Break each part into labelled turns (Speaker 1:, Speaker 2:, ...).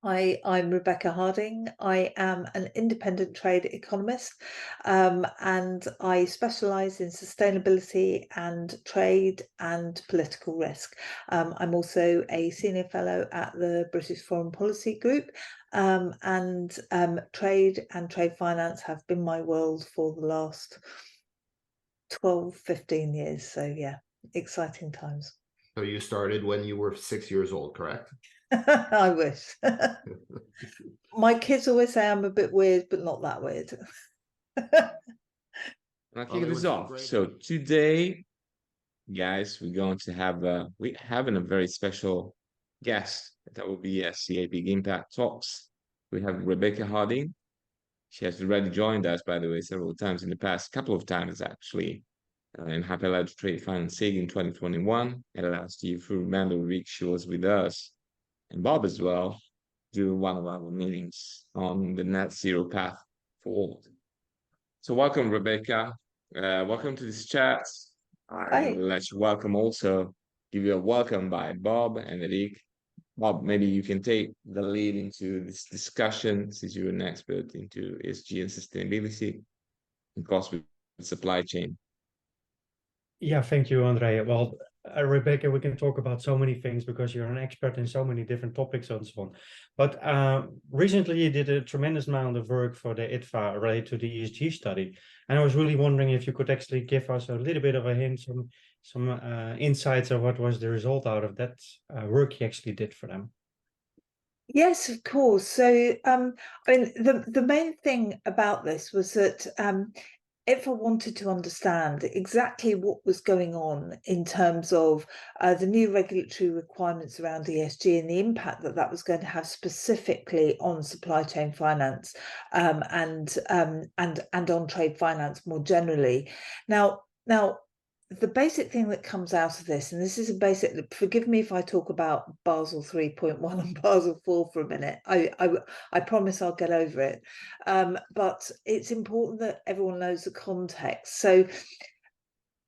Speaker 1: I'm Rebecca Harding. I am an independent trade economist, and I specialise in sustainability and trade and political risk. I'm also a senior fellow at the British Foreign Policy Group, and trade and trade finance have been my world for the last 12, 15 years. So yeah, exciting times.
Speaker 2: So you started when you were 6 years old, correct?
Speaker 1: I wish. My kids always say I'm a bit weird, but not that weird.
Speaker 3: I'll kick this off. So today, guys, we're going to have we're having a very special guest. That will be BSCA Big Impact Talks. We have Rebecca Harding. She has already joined us, by the way, several times in the past, couple of times actually, in unparalleled trade financing in 2021. And last year, if you remember, week she was with us, and Bob as well, during one of our meetings on the net zero path forward. So welcome, Rebecca. Welcome to this chat. I will let you welcome also, give you a welcome by Bob and Eric. Bob, maybe you can take the lead into this discussion since you're an expert into ESG and sustainability and cost with supply chain.
Speaker 4: Yeah, thank you, Andre. Well, Rebecca, we can talk about so many things because you're an expert in so many different topics and so on. But recently you did a tremendous amount of work for the ITFA related to the ESG study. And I was really wondering if you could actually give us a little bit of a hint, some insights of what was the result out of that work you actually did for them.
Speaker 1: Yes, of course. So I mean, the main thing about this was that ITFA wanted to understand exactly what was going on in terms of the new regulatory requirements around ESG and the impact that that was going to have specifically on supply chain finance and on trade finance more generally. Now, the basic thing that comes out of this, and this is a basic, forgive me if I talk about Basel 3.1 and Basel 4 for a minute. I promise I'll get over it. But it's important that everyone knows the context. So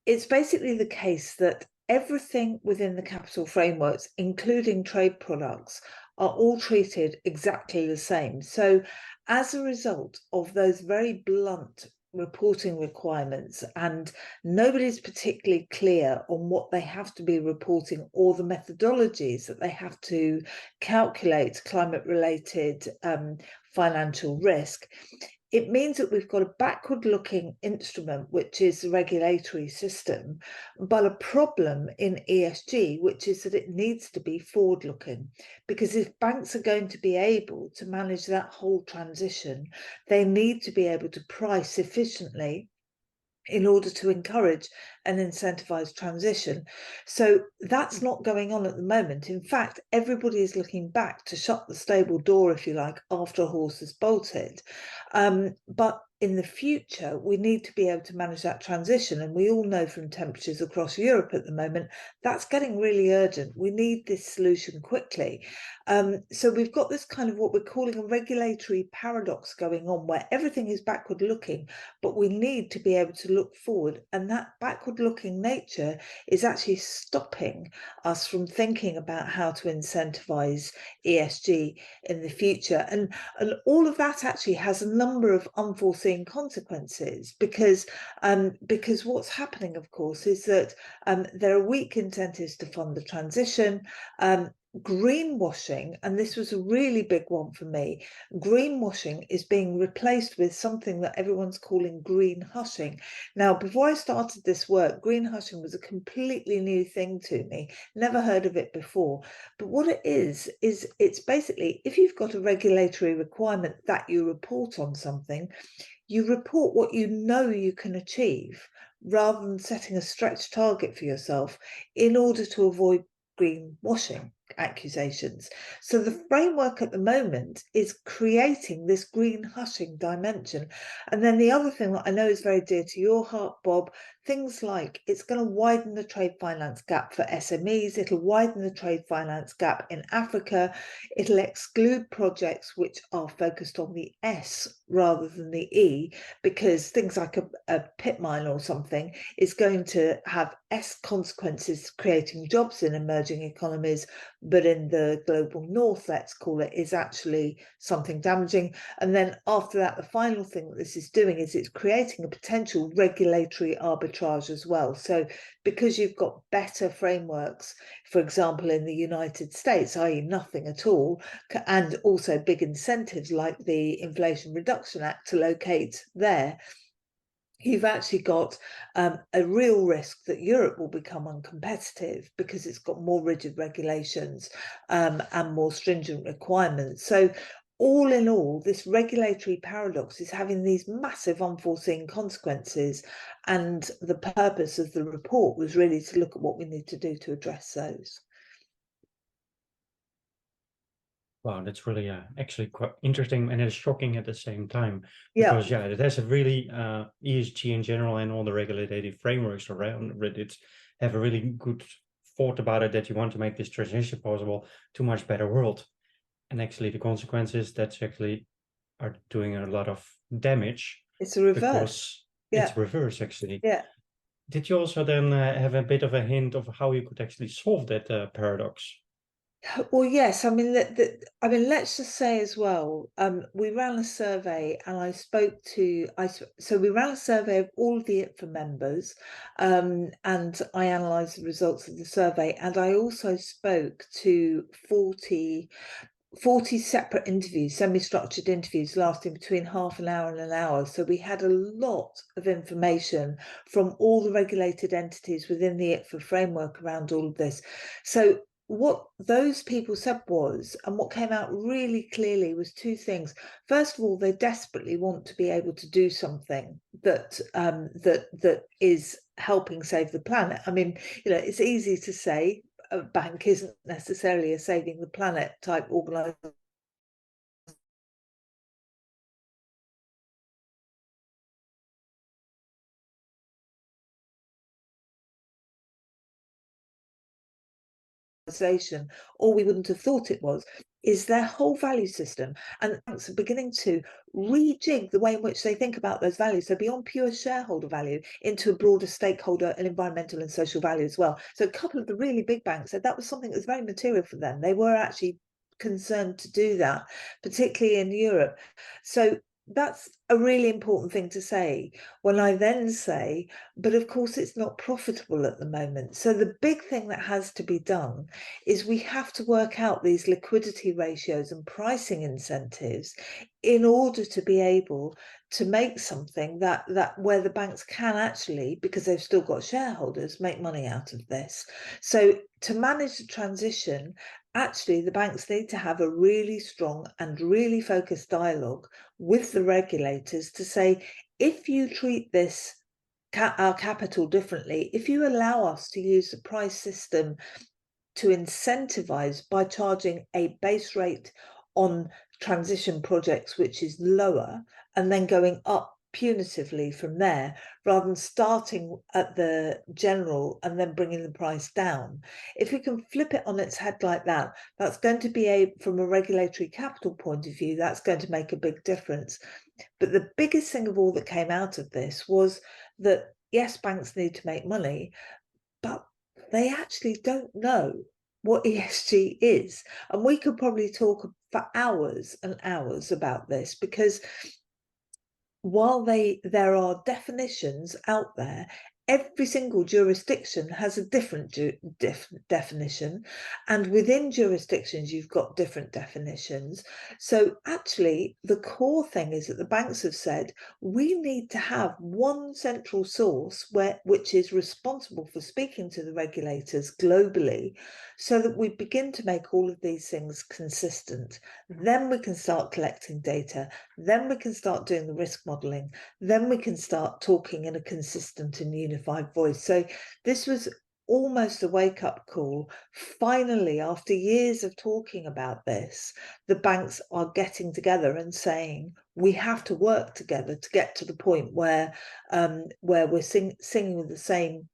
Speaker 1: it's basically the case that everything within the capital frameworks, including trade products, are all treated exactly the same. So as a result of those very blunt reporting requirements, and nobody's particularly clear on what they have to be reporting or the methodologies that they have to calculate climate related financial risk, it means that we've got a backward-looking instrument, which is the regulatory system, but a problem in ESG, which is that it needs to be forward-looking. Because if banks are going to be able to manage that whole transition, they need to be able to price efficiently in order to encourage and incentivize transition. So that's not going on at the moment. In fact, everybody is looking back to shut the stable door, if you like, after a horse has bolted. But in the future, we need to be able to manage that transition. And we all know from temperatures across Europe at the moment, that's getting really urgent. We need this solution quickly. So we've got this kind of what we're calling a regulatory paradox going on, where everything is backward looking, but we need to be able to look forward. And that backward looking nature is actually stopping us from thinking about how to incentivize ESG in the future. And all of that actually has a number of unforeseen consequences, because what's happening, of course, is that there are weak incentives to fund the transition. Greenwashing, and this was a really big one for me, greenwashing is being replaced with something that everyone's calling green hushing. Now, before I started this work, green hushing was a completely new thing to me, never heard of it before. But what it is it's basically, if you've got a regulatory requirement that you report on something, you report what you know you can achieve, rather than setting a stretch target for yourself in order to avoid greenwashing accusations. So the framework at the moment is creating this green hushing dimension. And then the other thing that I know is very dear to your heart, Bob, things like it's going to widen the trade finance gap for SMEs, it'll widen the trade finance gap in Africa, it'll exclude projects which are focused on the S rather than the E, because things like a pit mine or something is going to have S consequences, creating jobs in emerging economies, but in the global north, let's call it, is actually something damaging. And then after that, the final thing that this is doing is it's creating a potential regulatory arbitrage as well. So because you've got better frameworks, for example, in the United States, i.e. nothing at all, and also big incentives like the Inflation Reduction Act to locate there, you've actually got a real risk that Europe will become uncompetitive because it's got more rigid regulations and more stringent requirements. So all in all, this regulatory paradox is having these massive unforeseen consequences, and the purpose of the report was really to look at what we need to do to address those.
Speaker 4: Wow, that's really actually quite interesting, and it's shocking at the same time,
Speaker 1: Yeah.
Speaker 4: because it has a really ESG in general and all the regulatory frameworks around it have a really good thought about it, that you want to make this transition possible to a much better world. And actually the consequences that's actually are doing a lot of damage.
Speaker 1: It's a reverse.
Speaker 4: Because
Speaker 1: Yeah.
Speaker 4: it's reverse actually.
Speaker 1: Yeah.
Speaker 4: Did you also then have a bit of a hint of how you could actually solve that paradox?
Speaker 1: Well, yes. I mean, let's just say as well, we ran a survey, and I spoke to, so we ran a survey of all of the ITFA members, and I analysed the results of the survey, and I also spoke to 40 separate interviews, semi-structured interviews lasting between half an hour and an hour. So we had a lot of information from all the regulated entities within the ITFA framework around all of this. So what those people said was, and what came out really clearly, was two things. First of all, they desperately want to be able to do something that that is helping save the planet. I mean, you know, it's easy to say a bank isn't necessarily a saving the planet type organisation. Or we wouldn't have thought it was, is their whole value system, and banks are beginning to rejig the way in which they think about those values, so beyond pure shareholder value into a broader stakeholder and environmental and social value as well. So a couple of the really big banks said that was something that was very material for them. They were actually concerned to do that, particularly in Europe. So that's a really important thing to say. When I then say, but of course it's not profitable at the moment. So the big thing that has to be done is we have to work out these liquidity ratios and pricing incentives in order to be able to make something that where the banks can actually, because they've still got shareholders, make money out of this. So to manage the transition, actually the banks need to have a really strong and really focused dialogue with the regulators to say, if you treat this our capital differently, if you allow us to use the price system to incentivize by charging a base rate on transition projects which is lower and then going up punitively from there, rather than starting at the general and then bringing the price down. If we can flip it on its head like that, that's going to be from a regulatory capital point of view, that's going to make a big difference. But the biggest thing of all that came out of this was that, yes, banks need to make money, but they actually don't know what ESG is. And we could probably talk for hours and hours about this, because while there are definitions out there, every single jurisdiction has a different definition, and within jurisdictions you've got different definitions. So actually the core thing is that the banks have said we need to have one central source which is responsible for speaking to the regulators globally, so that we begin to make all of these things consistent. Then we can start collecting data, then we can start doing the risk modeling, then we can start talking in a consistent and unified voice. So this was almost a wake-up call. Finally, after years of talking about this, the banks are getting together and saying we have to work together to get to the point where we're singing with the same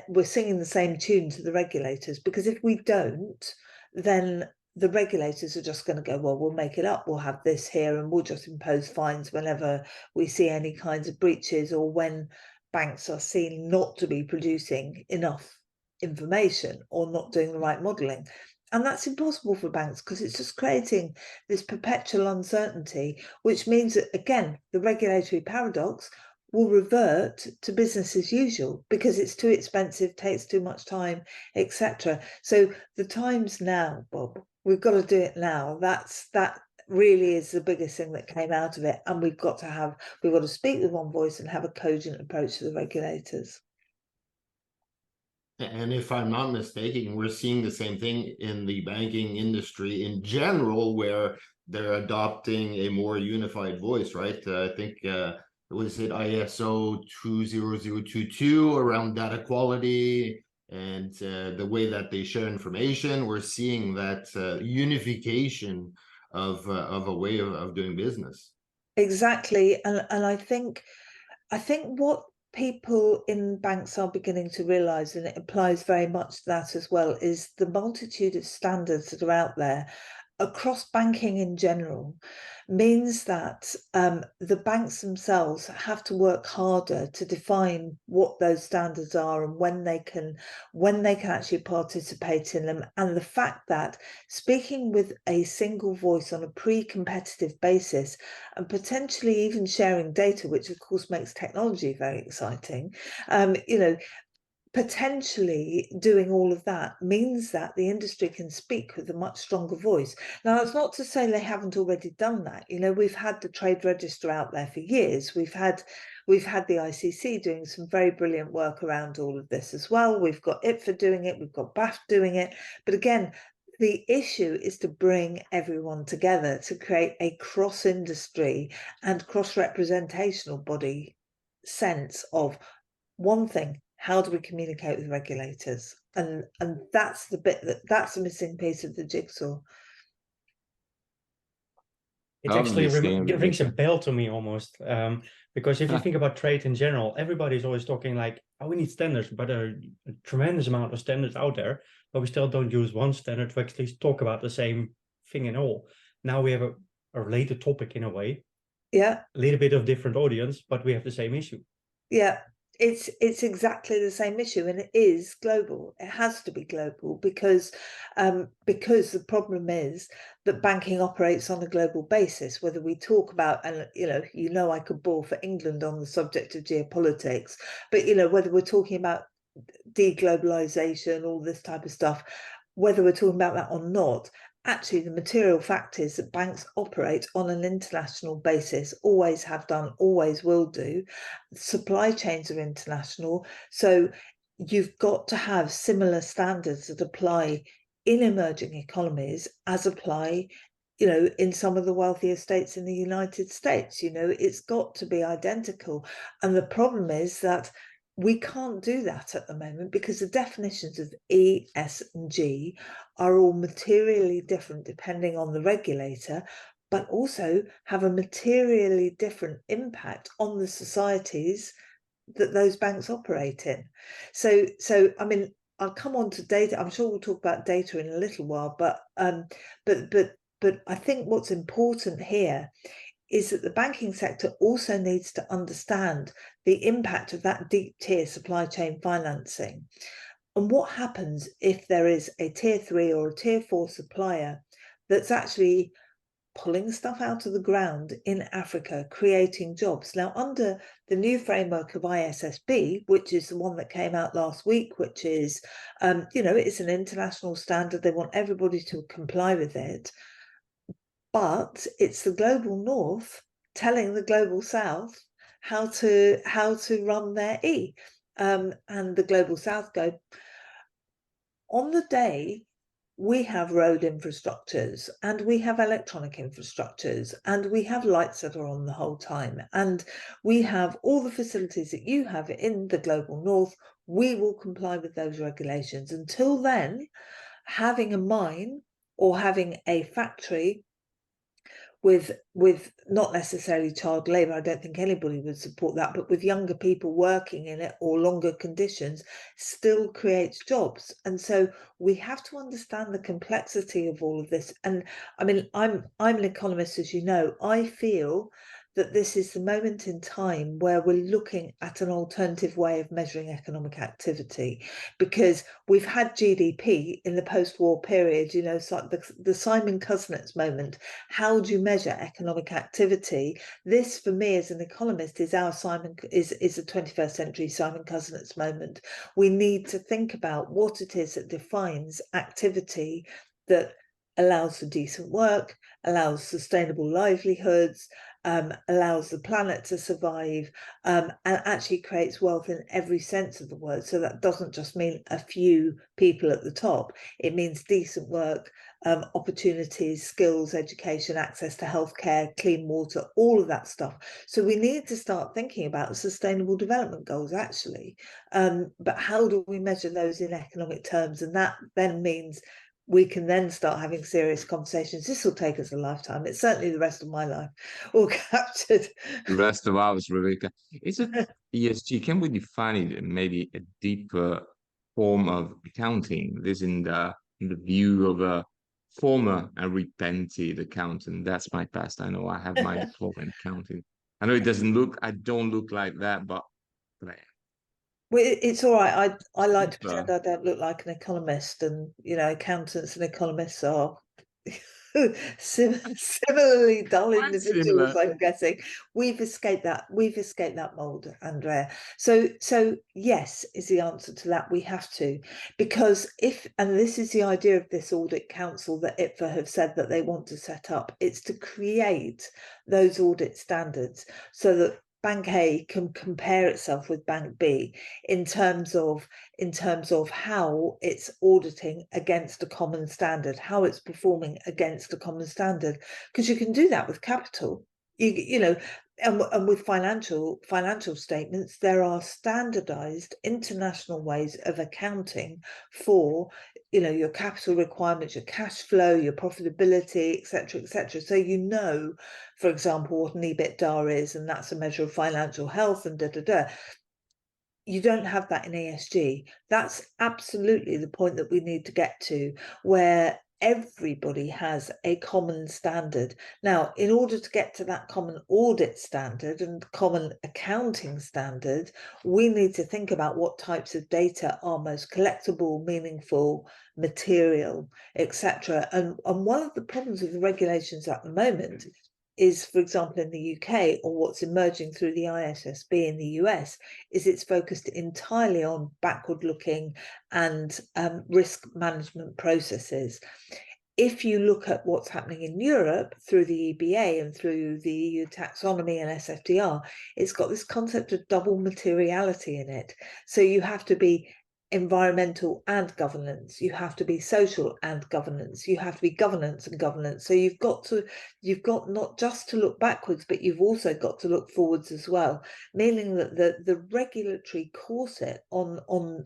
Speaker 1: we're singing the same tune to the regulators. Because if we don't, then the regulators are just going to go, well, we'll make it up, we'll have this here, and we'll just impose fines whenever we see any kinds of breaches, or when banks are seen not to be producing enough information or not doing the right modelling. And that's impossible for banks because it's just creating this perpetual uncertainty, which means that, again, the regulatory paradox will revert to business as usual because it's too expensive, takes too much time, etc. So the time's now, Bob. We've got to do it now. That really is the biggest thing that came out of it. And we've got to speak with one voice and have a cogent approach to the regulators.
Speaker 2: And if I'm not mistaken, we're seeing the same thing in the banking industry in general, where they're adopting a more unified voice, right? I think was it ISO 20022 around data quality and the way that they share information. We're seeing that unification of a way of doing business.
Speaker 1: Exactly, and I think what people in banks are beginning to realize, and it applies very much to that as well, is the multitude of standards that are out there across banking in general means that the banks themselves have to work harder to define what those standards are and when they can actually participate in them. And the fact that speaking with a single voice on a pre-competitive basis and potentially even sharing data, which of course makes technology very exciting, potentially doing all of that means that the industry can speak with a much stronger voice. Now, that's not to say they haven't already done that. We've had the trade register out there for years. We've had the ICC doing some very brilliant work around all of this as well. We've got ITFA doing it. We've got BAF doing it. But again, the issue is to bring everyone together to create a cross-industry and cross-representational body sense of one thing: how do we communicate with regulators? And that's the bit that's a missing piece of the jigsaw.
Speaker 4: It actually rings a bell to me almost, because if you think about trade in general, everybody's always talking like, oh, we need standards, but there are a tremendous amount of standards out there, but we still don't use one standard to actually talk about the same thing in all. Now we have a related topic in a way.
Speaker 1: Yeah.
Speaker 4: A little bit of different audience, but we have the same issue.
Speaker 1: Yeah. It's exactly the same issue, and it is global. It has to be global because the problem is that banking operates on a global basis. Whether we talk about, and I could bore for England on the subject of geopolitics, but whether we're talking about deglobalization, all this type of stuff, whether we're talking about that or not, actually the material fact is that banks operate on an international basis, always have done, always will do. Supply chains are international, so you've got to have similar standards that apply in emerging economies as apply in some of the wealthier states in the United States. It's got to be identical. And the problem is that we can't do that at the moment because the definitions of E, S, and G are all materially different depending on the regulator, but also have a materially different impact on the societies that those banks operate in. So I mean, I'll come on to data. I'm sure we'll talk about data in a little while, but I think what's important here is that the banking sector also needs to understand the impact of that deep tier supply chain financing. And what happens if there is a tier 3 or a tier 4 supplier that's actually pulling stuff out of the ground in Africa, creating jobs? Now, under the new framework of ISSB, which is the one that came out last week, which is, it's an international standard. They want everybody to comply with it. But it's the global north telling the global south how to run their E. And the global south go, on the day we have road infrastructures and we have electronic infrastructures and we have lights that are on the whole time and we have all the facilities that you have in the global north, we will comply with those regulations. Until then, having a mine or having a factory with not necessarily child labour, I don't think anybody would support that, but with younger people working in it or longer conditions, still creates jobs. And so we have to understand the complexity of all of this. And I mean, I'm an economist, as you know. I feel that this is the moment in time where we're looking at an alternative way of measuring economic activity, because we've had GDP in the post-war period, you know, so the Simon Kuznets moment. How do you measure economic activity? This, for me as an economist, is our is a 21st century Simon Kuznets moment. We need to think about what it is that defines activity that allows for decent work, allows sustainable livelihoods, allows the planet to survive, and actually creates wealth in every sense of the word. So that doesn't just mean a few people at the top. It means decent work, opportunities, skills, education, access to healthcare, clean water, all of that stuff. So we need to start thinking about sustainable development goals, actually. But how do we measure those in economic terms? And that then means we can then start having serious conversations. This will take us a lifetime. It's certainly the rest of my life all captured.
Speaker 3: The rest of ours, Rebecca. Is it ESG? Can we define it in maybe a deeper form of accounting? This in the view of a former and repented accountant. That's my past. I know I have my diploma in accounting. I know it doesn't look, I don't look like that, but
Speaker 1: Well, it's all right. I like to pretend I don't look like an economist, and you know, accountants and economists are similarly dull individuals. I'm guessing we've escaped that. We've escaped that mold, Andrea. So yes is the answer to that. We have to, because and this is the idea of this audit council that ITFA have said that they want to set up. It's to create those audit standards so that Bank A can compare itself with Bank B in terms of how it's auditing against a common standard, how it's performing against a common standard, because you can do that with capital. You know, and with financial statements, there are standardized international ways of accounting for, you know, your capital requirements, your cash flow, your profitability, etc., etc. So you know, for example, what an EBITDA is, and that's a measure of financial health, and You don't have that in ESG. That's absolutely the point that we need to get to, where everybody has a common standard. Now, in order to get to that common audit standard and common accounting standard, we need to think about what types of data are most collectible, meaningful, material, etc. And one of the problems with the regulations at the moment is, for example, in the UK, or what's emerging through the ISSB in the US, is it's focused entirely on backward-looking and risk management processes. If you look at what's happening in Europe through the EBA and through the EU taxonomy and SFDR, it's got this concept of double materiality in it. So you have to be environmental and governance, you have to be social and governance, you have to be governance and governance. So you've got not just to look backwards, but you've also got to look forwards as well, meaning that the regulatory corset on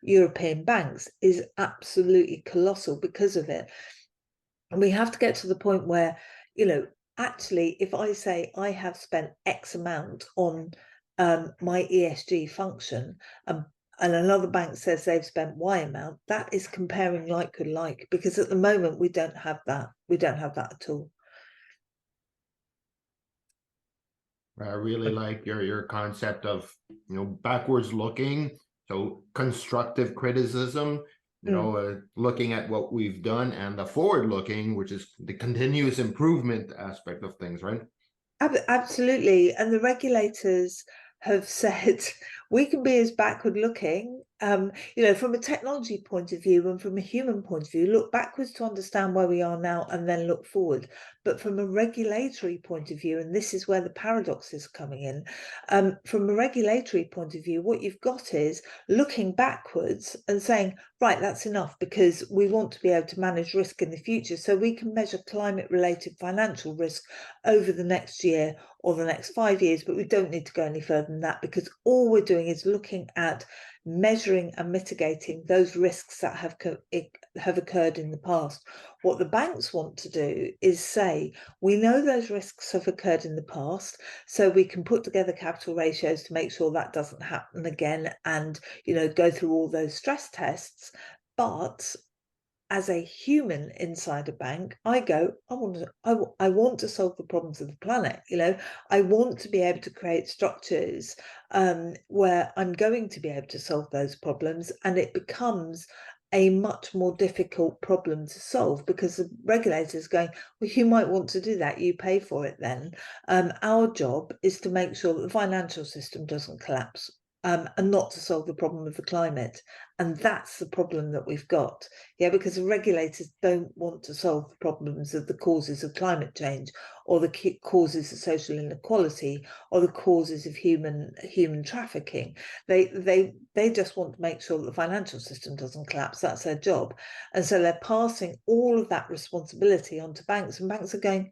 Speaker 1: European banks is absolutely colossal because of it. And we have to get to the point where, you know, actually, if I say I have spent X amount on my ESG function, and another bank says they've spent Y amount, that is comparing like with like, because at the moment we don't have that. We don't have that at all.
Speaker 2: I really like your concept of, you know, backwards looking, so constructive criticism, you know, looking at what we've done, and the forward looking, which is the continuous improvement aspect of things, right?
Speaker 1: Absolutely. And the regulators have said we can be as backward looking, you know, from a technology point of view and from a human point of view, look backwards to understand where we are now and then look forward. But from a regulatory point of view, and this is where the paradox is coming in, from a regulatory point of view, what you've got is looking backwards and saying, right, that's enough, because we want to be able to manage risk in the future, so we can measure climate related financial risk over the next year or the next 5 years, but we don't need to go any further than that, because all we're doing is looking at measuring and mitigating those risks that have occurred in the past. What the banks want to do is say, we know those risks have occurred in the past, so we can put together capital ratios to make sure that doesn't happen again, and, you know, go through all those stress tests. But as a human inside a bank, I go, I want to solve the problems of the planet. You know, I want to be able to create structures where I'm going to be able to solve those problems, and it becomes a much more difficult problem to solve because the regulator's going, well, you might want to do that, you pay for it then. Our job is to make sure that the financial system doesn't collapse. And not to solve the problem of the climate. And that's the problem that we've got. Yeah, because the regulators don't want to solve the problems of the causes of climate change, or the causes of social inequality, or the causes of human trafficking. They just want to make sure that the financial system doesn't collapse. That's their job. And so they're passing all of that responsibility onto banks, and banks are going,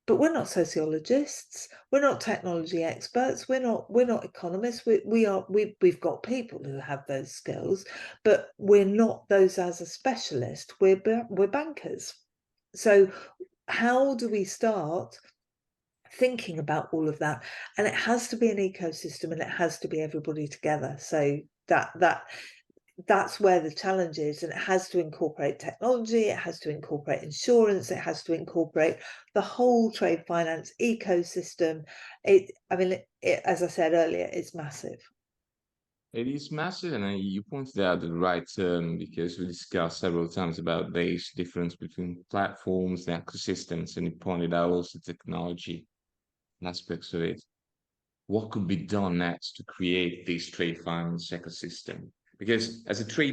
Speaker 1: but we're not sociologists, we're not technology experts, we're not economists. We've got people who have those skills, but we're not those as a specialist. We're bankers. So how do we start thinking about all of that? And it has to be an ecosystem, and it has to be everybody together. So that's where the challenge is, and it has to incorporate technology, it has to incorporate insurance, it has to incorporate the whole trade finance ecosystem. As I said earlier, it's massive.
Speaker 3: It is massive, and you pointed out the right term, because we discussed several times about the age difference between platforms and ecosystems, and you pointed out also technology aspects of it. What could be done next to create this trade finance ecosystem? Because as a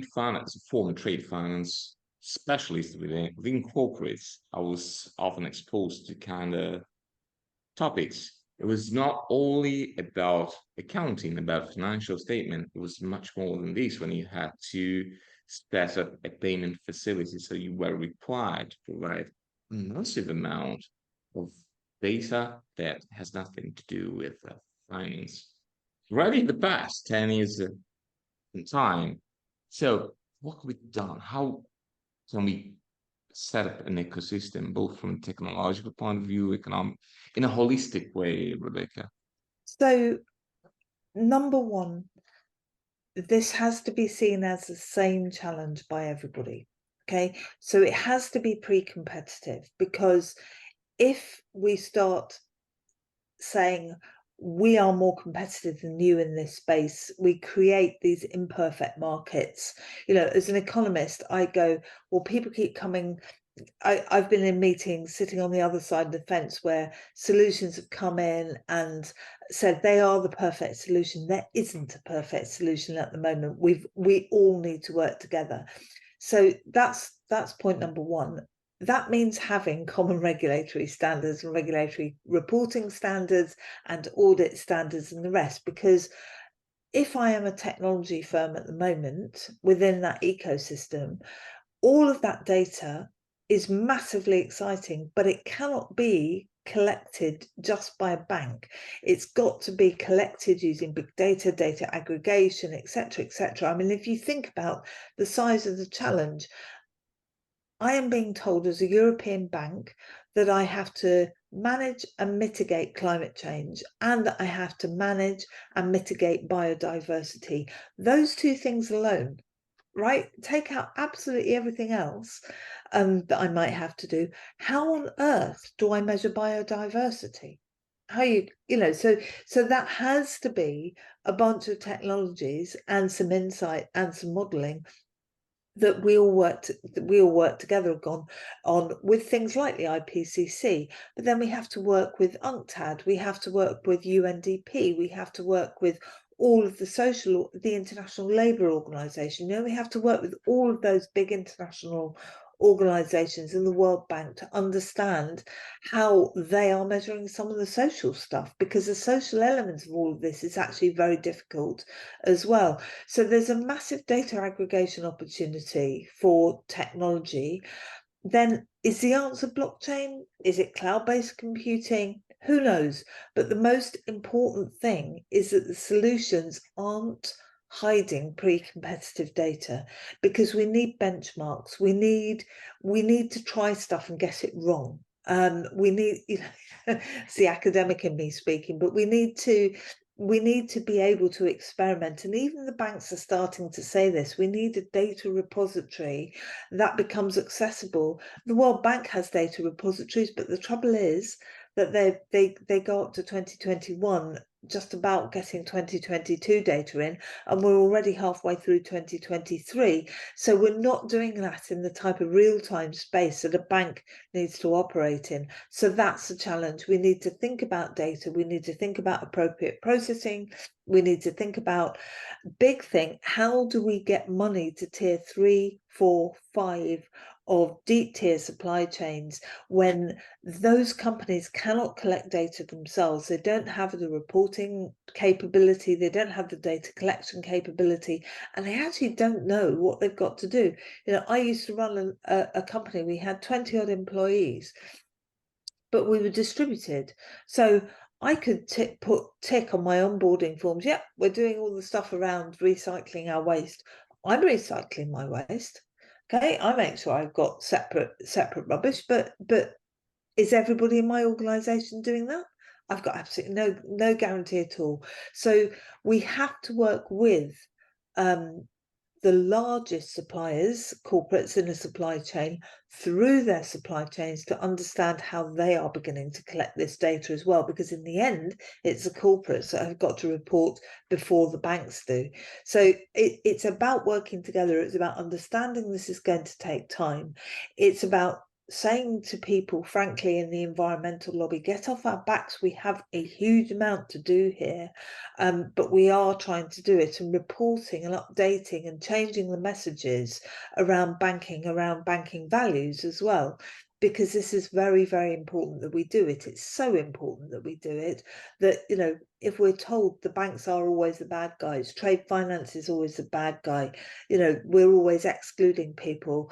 Speaker 3: former trade finance specialist within corporates, I was often exposed to kind of topics. It was not only about accounting, about financial statement. It was much more than this when you had to set up a payment facility. So you were required to provide a massive amount of data that has nothing to do with finance. Right in the past, 10 years in time. So what could be done? How can we set up an ecosystem, both from a technological point of view, economic, in a holistic way, Rebecca?
Speaker 1: So, number one, this has to be seen as the same challenge by everybody. Okay, so it has to be pre-competitive, because if we start saying we are more competitive than you in this space, we create these imperfect markets. You know, as an economist, I go, well, people keep coming. I've been in meetings sitting on the other side of the fence where solutions have come in and said they are the perfect solution. There isn't a perfect solution at the moment. We all need to work together. So that's point number one. That means having common regulatory standards and regulatory reporting standards and audit standards and the rest, because if I am a technology firm at the moment within that ecosystem, all of that data is massively exciting, but it cannot be collected just by a bank. It's got to be collected using big data, data aggregation, etc., etc. I mean, if you think about the size of the challenge, I am being told as a European bank that I have to manage and mitigate climate change, and that I have to manage and mitigate biodiversity. Those two things alone, right? Take out absolutely everything else that I might have to do. How on earth do I measure biodiversity? So that has to be a bunch of technologies and some insight and some modeling that we all work together on with things like the IPCC, but then we have to work with UNCTAD, we have to work with UNDP, we have to work with all of the International Labour Organization. You know, we have to work with all of those big international organizations in the World Bank to understand how they are measuring some of the social stuff, because the social elements of all of this is actually very difficult as well. So there's a massive data aggregation opportunity for technology. Then is the answer blockchain? Is it cloud-based computing? Who knows? But the most important thing is that the solutions aren't hiding pre-competitive data, because we need benchmarks. We need to try stuff and get it wrong. We need, it's the academic in me speaking, but we need to we need to be able to experiment, and even the banks are starting to say this. We need a data repository that becomes accessible. The World Bank has data repositories, but the trouble is that they go up to 2021, just about getting 2022 data in, and we're already halfway through 2023. So we're not doing that in the type of real-time space that a bank needs to operate in. So that's a challenge. We need to think about data. We need to think about appropriate processing. We need to think about big thing. How do we get money to tier 3, 4, 5 of deep tier supply chains when those companies cannot collect data themselves? They don't have the reporting capability, they don't have the data collection capability, and they actually don't know what they've got to do. You know, I used to run a company. We had 20 odd employees, but we were distributed. So I could put tick on my onboarding forms. Yep, we're doing all the stuff around recycling our waste. I'm recycling my waste. Okay, I make sure I've got separate rubbish, but is everybody in my organization doing that? I've got absolutely no guarantee at all. So we have to work with the largest suppliers, corporates in the supply chain, through their supply chains to understand how they are beginning to collect this data as well, because in the end, it's the corporates that have got to report before the banks do. So it's about working together. It's about understanding this is going to take time. It's about saying to people, frankly, in the environmental lobby, get off our backs. We have a huge amount to do here, but we are trying to do it, and reporting and updating and changing the messages around banking values as well, because this is very, very important that we do it. It's so important that we do it that, you know, if we're told the banks are always the bad guys, trade finance is always the bad guy, you know, we're always excluding people,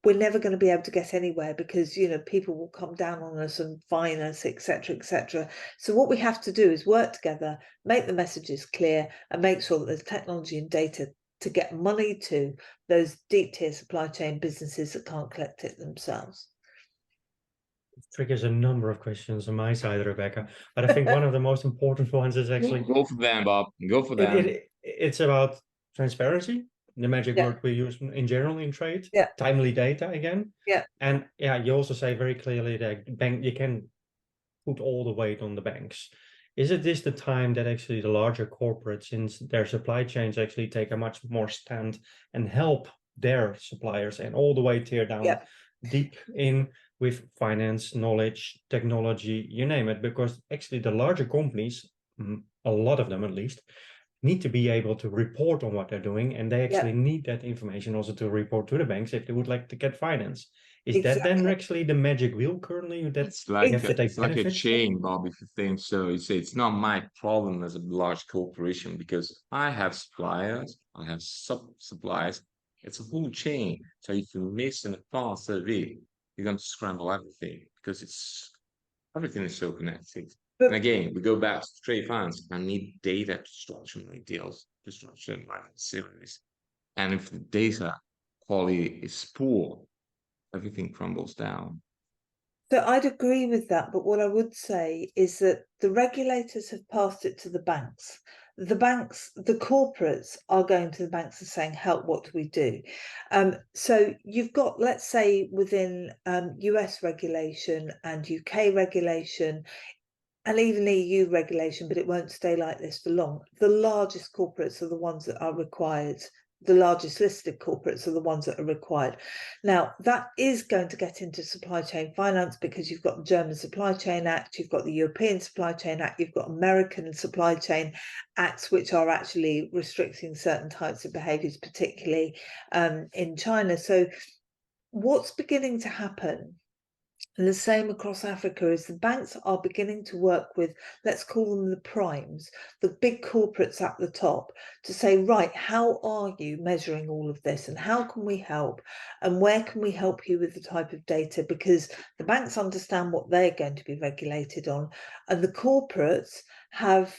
Speaker 1: we're never going to be able to get anywhere, because, you know, people will come down on us and fine us, etc., etc. So what we have to do is work together, make the messages clear, and make sure that there's technology and data to get money to those deep tier supply chain businesses that can't collect it themselves.
Speaker 4: It triggers a number of questions on my side, Rebecca, but I think one of the most important ones is actually
Speaker 3: Go for them, Bob. Go for them.
Speaker 4: It's about transparency, the magic word we use in general in trade.
Speaker 1: Yeah.
Speaker 4: Timely data again.
Speaker 1: Yeah.
Speaker 4: And yeah, you also say very clearly that you can put all the weight on the banks. Is it this the time that actually the larger corporates, since their supply chains actually take a much more stand and help their suppliers and all the way tear down deep in with finance, knowledge, technology, you name it, because actually the larger companies, a lot of them at least, need to be able to report on what they're doing, and they actually need that information also to report to the banks if they would like to get finance. Is that then actually the magic wheel currently?
Speaker 3: It's like a chain, Bob, if you think so. You say it's not my problem as a large corporation because I have suppliers, I have sub-suppliers. It's a whole chain. So if you miss an advanced survey, you're going to scramble everything because everything is so connected. And again, we go back to trade finance. I need data to structure my deals, to structure my series. And if the data quality is poor, everything crumbles down.
Speaker 1: So I'd agree with that, but what I would say is that the regulators have passed it to the banks. The banks, the corporates are going to the banks and saying, help, what do we do? So you've got, let's say, within US regulation and UK regulation, and even EU regulation, but it won't stay like this for long. The largest corporates are the ones that are required. The largest listed corporates are the ones that are required. Now, that is going to get into supply chain finance because you've got the German Supply Chain Act, you've got the European Supply Chain Act, you've got American Supply Chain Acts, which are actually restricting certain types of behaviours, particularly in China. So what's beginning to happen, and the same across Africa, is the banks are beginning to work with, let's call them the primes, the big corporates at the top, to say, right, how are you measuring all of this and how can we help and where can we help you with the type of data? Because the banks understand what they're going to be regulated on, and the corporates have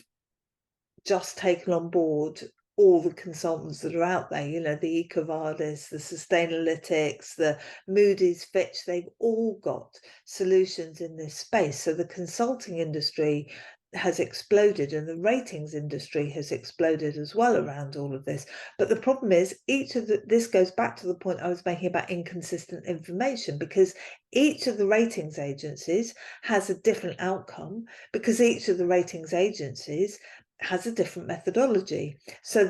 Speaker 1: just taken on board all the consultants that are out there, you know, the EcoVadis, the Sustainalytics, the Moody's, Fitch, they've all got solutions in this space. So the consulting industry has exploded, and the ratings industry has exploded as well around all of this. But the problem is, this goes back to the point I was making about inconsistent information, because each of the ratings agencies has a different outcome, because each of the ratings agencies has a different methodology. So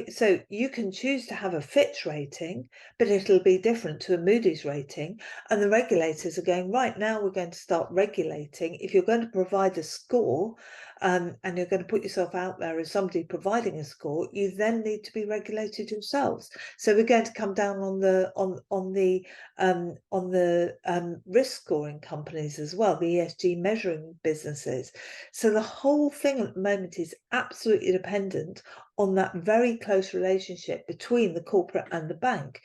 Speaker 1: so you can choose to have a Fitch rating, but it'll be different to a Moody's rating. And the regulators are going, right, now we're going to start regulating. If you're going to provide a score, and you're going to put yourself out there as somebody providing a score, you then need to be regulated yourselves. So we're going to come down on the risk scoring companies as well, the ESG measuring businesses. So the whole thing at the moment is absolutely dependent on that very close relationship between the corporate and the bank.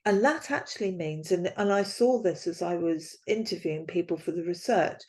Speaker 1: And that actually means, and I saw this as I was interviewing people for the research,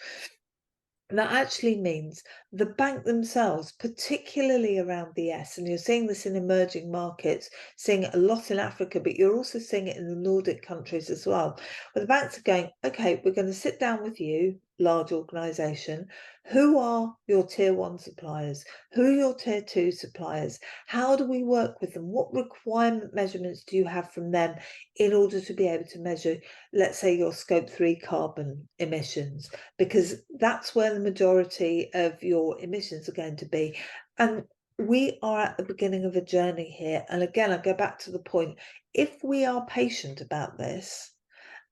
Speaker 1: that actually means the bank themselves, particularly around the S, and you're seeing this in emerging markets, seeing it a lot in Africa, but you're also seeing it in the Nordic countries as well, where the banks are going, okay, we're going to sit down with you, large organisation, who are your tier 1 suppliers? Who are your tier 2 suppliers? How do we work with them? What requirement measurements do you have from them in order to be able to measure, let's say, your scope 3 carbon emissions? Because that's where the majority of your emissions are going to be. And we are at the beginning of a journey here. And again, I go back to the point, if we are patient about this,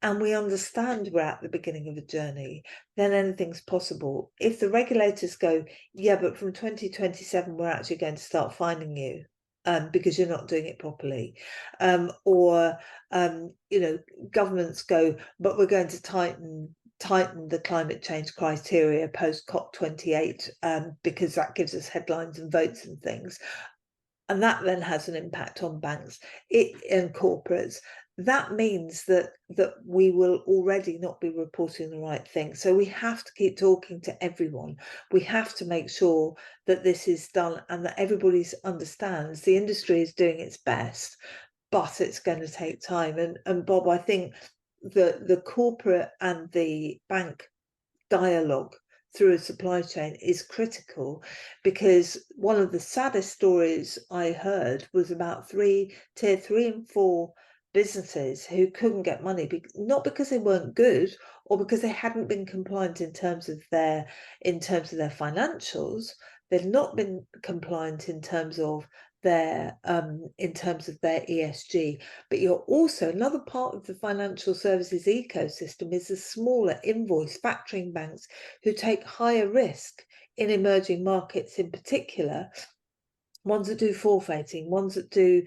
Speaker 1: and we understand we're at the beginning of a journey, then anything's possible. If the regulators go, yeah, but from 2027, we're actually going to start fining you because you're not doing it properly. Or governments go, but we're going to tighten the climate change criteria post COP28 because that gives us headlines and votes and things. And that then has an impact on banks and corporates. That means that we will already not be reporting the right thing. So we have to keep talking to everyone. We have to make sure that this is done and that everybody understands the industry is doing its best, but it's going to take time. And Bob, I think the corporate and the bank dialogue through a supply chain is critical, because one of the saddest stories I heard was about tier 3 and 4 businesses who couldn't get money, not because they weren't good or because they hadn't been compliant in terms of their financials. They've not been compliant in terms of their ESG. But you're also, another part of the financial services ecosystem is the smaller invoice factoring banks who take higher risk in emerging markets, in particular ones that do forfeiting, ones that do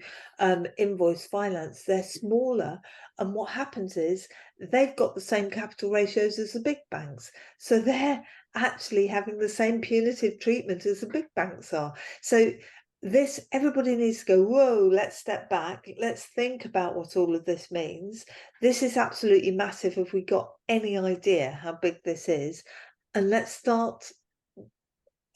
Speaker 1: invoice finance. They're smaller, and what happens is they've got the same capital ratios as the big banks, so they're actually having the same punitive treatment as the big banks are. So everybody needs to go, whoa, let's step back, let's think about what all of this means. This is absolutely massive if we got any idea how big this is, and let's start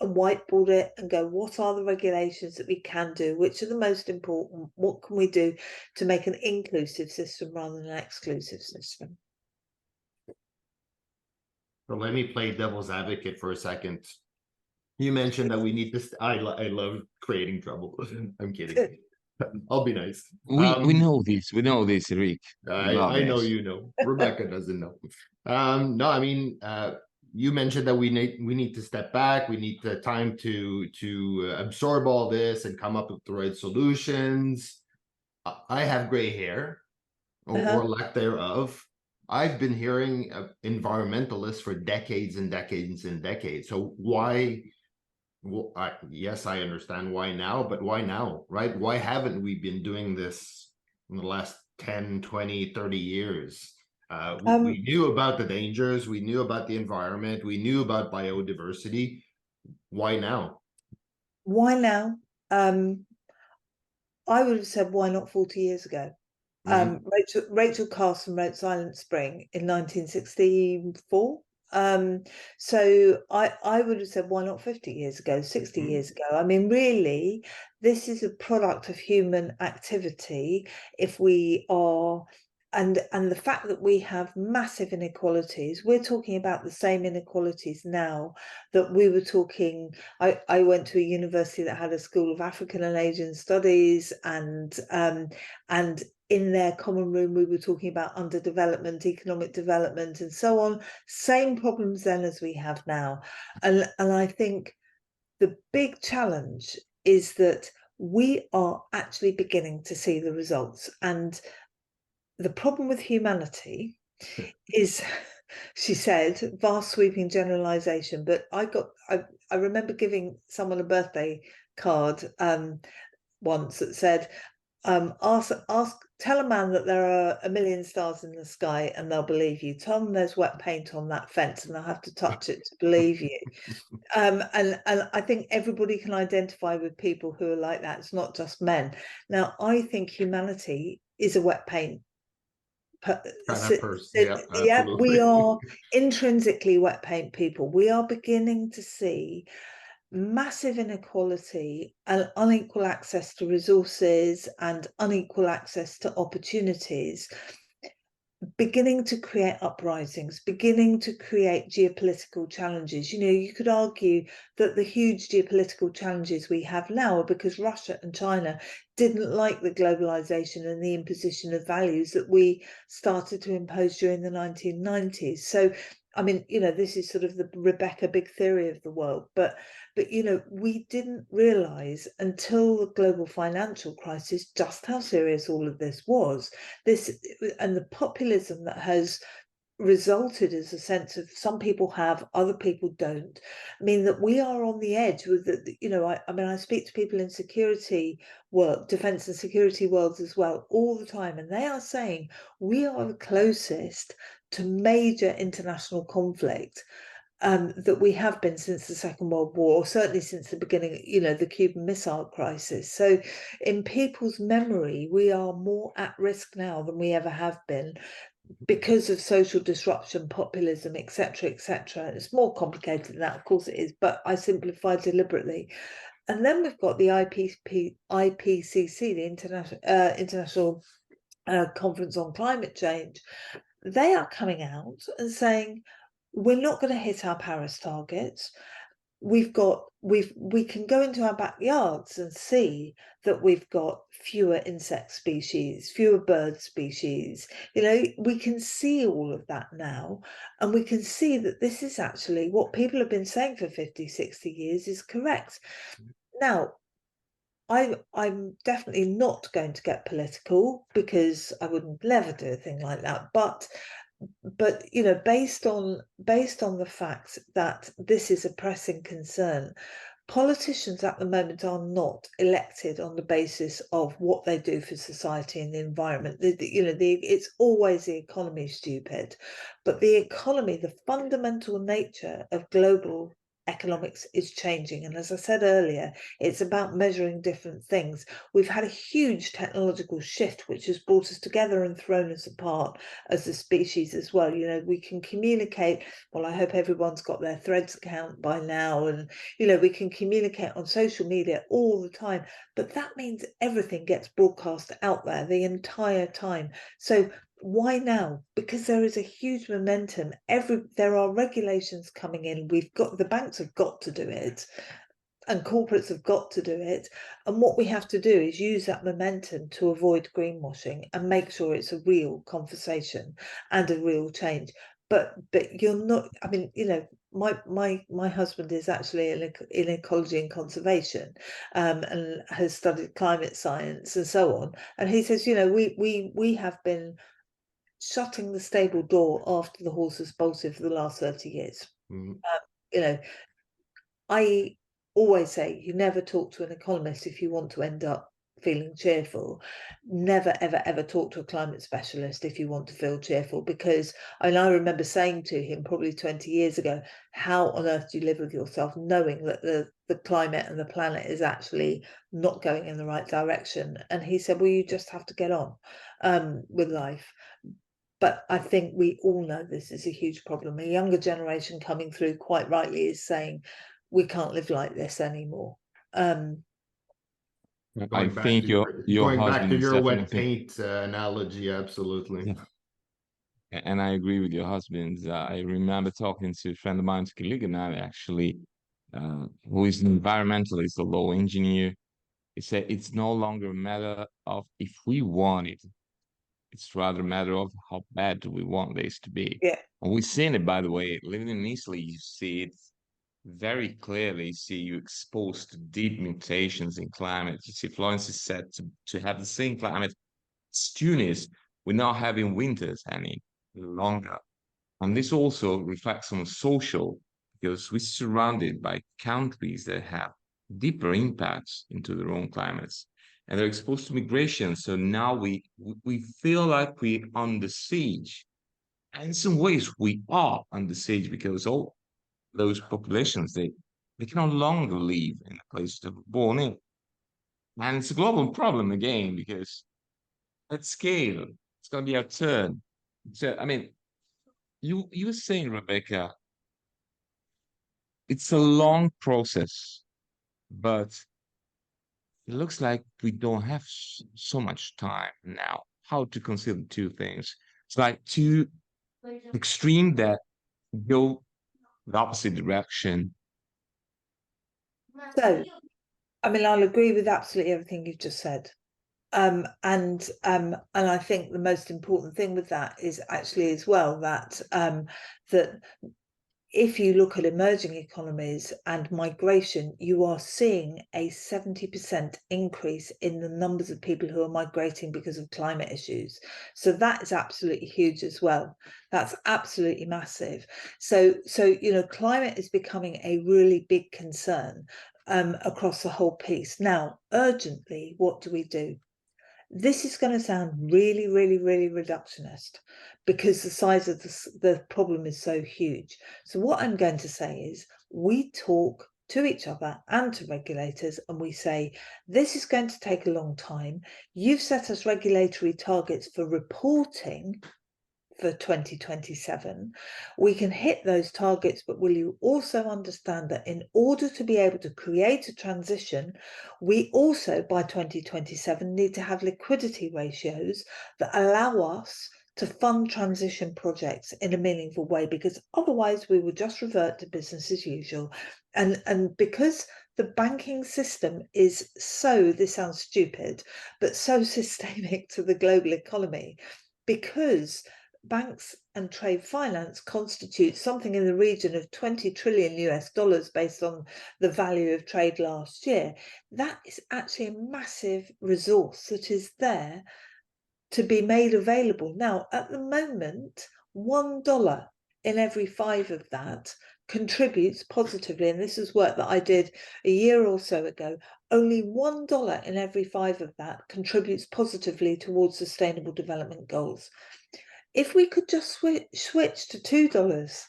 Speaker 1: and whiteboard it and go, what are the regulations that we can do, which are the most important, what can we do to make an inclusive system rather than an exclusive system.
Speaker 2: So let me play devil's advocate for a second. You mentioned that we need this. I love creating trouble. I'm kidding. I'll be nice.
Speaker 3: We know this. We know this, Rick.
Speaker 2: I know you know. Rebecca doesn't know. No, I mean, you mentioned that we need to step back. We need the time to absorb all this and come up with the right solutions. I have gray hair, or lack thereof. I've been hearing environmentalists for decades and decades and decades. So why? Well, yes, I understand why now, but why now, right? Why haven't we been doing this in the last 10, 20, 30 years? We knew about the dangers, we knew about the environment, we knew about biodiversity. Why now?
Speaker 1: Why now? I would have said, why not 40 years ago? Rachel Carson wrote Silent Spring in 1964. So I would have said, why not 50 years ago, 60 years ago? I mean, really, this is a product of human activity. If we are and the fact that we have massive inequalities, we're talking about the same inequalities now that we were talking. I went to a university that had a School of African and Asian Studies, and in their common room we were talking about underdevelopment, economic development, and so on. Same problems then as we have now, and I think the big challenge is that we are actually beginning to see the results. And the problem with humanity is, she said, vast sweeping generalization. But I remember giving someone a birthday card once that said, tell a man that there are 1 million stars in the sky and they'll believe you. Tell them there's wet paint on that fence and they'll have to touch it to believe you. And I think everybody can identify with people who are like that. It's not just men. Now, I think humanity is a wet paint. Yeah, we are intrinsically wet paint people. We are beginning to see massive inequality and unequal access to resources and unequal access to opportunities, beginning to create uprisings, beginning to create geopolitical challenges. You know, you could argue that the huge geopolitical challenges we have now are because Russia and China didn't like the globalization and the imposition of values that we started to impose during the 1990s. So, I mean, you know, this is sort of the Rebecca big theory of the world, but you know, we didn't realize until the global financial crisis just how serious all of this was. And the populism that has resulted as a sense of some people have, other people don't. I mean, that we are on the edge with the, you know, I mean, I speak to people in security work, defense and security worlds as well, all the time, and they are saying we are the closest to major international conflict that we have been since the Second World War, or certainly since the beginning, you know, the Cuban Missile Crisis. So in people's memory, we are more at risk now than we ever have been because of social disruption, populism, etc., etc. It's more complicated than that, of course it is, but I simplify deliberately. And then we've got the IPCC, the International Conference on Climate Change. They are coming out and saying, we're not going to hit our Paris targets. We can go into our backyards and see that we've got fewer insect species, fewer bird species. You know, we can see all of that now, and we can see that this is actually what people have been saying for 50, 60 years is correct. Now, I'm definitely not going to get political because I would never do a thing like that, but you know, based on the fact that this is a pressing concern, politicians at the moment are not elected on the basis of what they do for society and the environment. You know, it's always the economy, stupid, but the economy, the fundamental nature of global economics is changing. And as I said earlier, it's about measuring different things. We've had a huge technological shift, which has brought us together and thrown us apart as a species as well. You know, we can communicate. Well, I hope everyone's got their Threads account by now. And, you know, we can communicate on social media all the time. But that means everything gets broadcast out there the entire time. So why now? Because there is a huge momentum. There are regulations coming in. The banks have got to do it, and corporates have got to do it. And what we have to do is use that momentum to avoid greenwashing and make sure it's a real conversation and a real change. But you're not. I mean, you know, my husband is actually in ecology and conservation, and has studied climate science and so on. And he says, you know, we have been shutting the stable door after the horse has bolted for the last 30 years. You know, I always say you never talk to an economist if you want to end up feeling cheerful. Never, ever, ever talk to a climate specialist if you want to feel cheerful, because I remember saying to him probably 20 years ago, how on earth do you live with yourself knowing that the climate and the planet is actually not going in the right direction? And he said, well, you just have to get on with life. But I think we all know this is a huge problem. A younger generation coming through quite rightly is saying we can't live like this anymore.
Speaker 3: I think your
Speaker 2: going back
Speaker 3: husband
Speaker 2: to
Speaker 3: is
Speaker 2: your wet
Speaker 3: definitely,
Speaker 2: paint analogy, absolutely.
Speaker 3: yeah. And I agree with your husband. I remember talking to a friend of mine, Kiliganari, actually, who is an environmentalist, a law engineer. He said it's no longer a matter of if we want it, it's rather a matter of how bad do we want this to be.
Speaker 1: Yeah.
Speaker 3: And we've seen it, by the way, living in Italy, you see it very clearly. You see you exposed to deep mutations in climate. You see Florence is said to have the same climate as Tunis, we're not having winters any longer. And this also reflects on social, because we're surrounded by countries that have deeper impacts into their own climates, and they're exposed to migration. So now we feel like we're under siege. And in some ways we are under siege, because all those populations, they can no longer live in the places they were born in. And it's a global problem again, because at scale, it's gonna be our turn. So I mean, you were saying, Rebecca, it's a long process, but it looks like we don't have so much time now. How to consider two things? It's like two extreme that go the opposite direction.
Speaker 1: So, I mean, I'll agree with absolutely everything you've just said. And I think the most important thing with that is actually as well that that if you look at emerging economies and migration, you are seeing a 70% increase in the numbers of people who are migrating because of climate issues. So that is absolutely huge as well. That's absolutely massive. So you know, climate is becoming a really big concern across the whole piece. Now, urgently, what do we do? This is going to sound really, really, really reductionist because the size of the problem is so huge. So what I'm going to say is we talk to each other and to regulators and we say, this is going to take a long time. You've set us regulatory targets for reporting for 2027. We can hit those targets, but will you also understand that in order to be able to create a transition, we also by 2027 need to have liquidity ratios that allow us to fund transition projects in a meaningful way, because otherwise we will just revert to business as usual. And because the banking system is so, this sounds stupid, but so systemic to the global economy, because banks and trade finance constitute something in the region of 20 trillion US dollars based on the value of trade last year. That is actually a massive resource that is there to be made available. Now, at the moment, $1 in every 5 of that contributes positively. And this is work that I did a year or so ago. Only $1 in every 5 of that contributes positively towards sustainable development goals. If we could just switch to $2,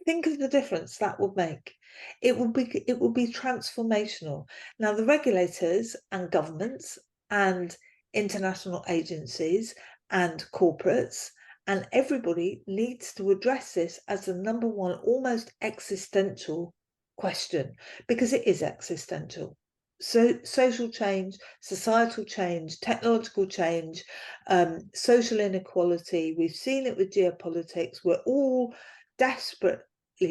Speaker 1: think of the difference that would make. It would be transformational. Now, the regulators and governments and international agencies and corporates and everybody needs to address this as the number one, almost existential question, because it is existential. So social change, societal change, technological change, social inequality. We've seen it with geopolitics. We're all desperately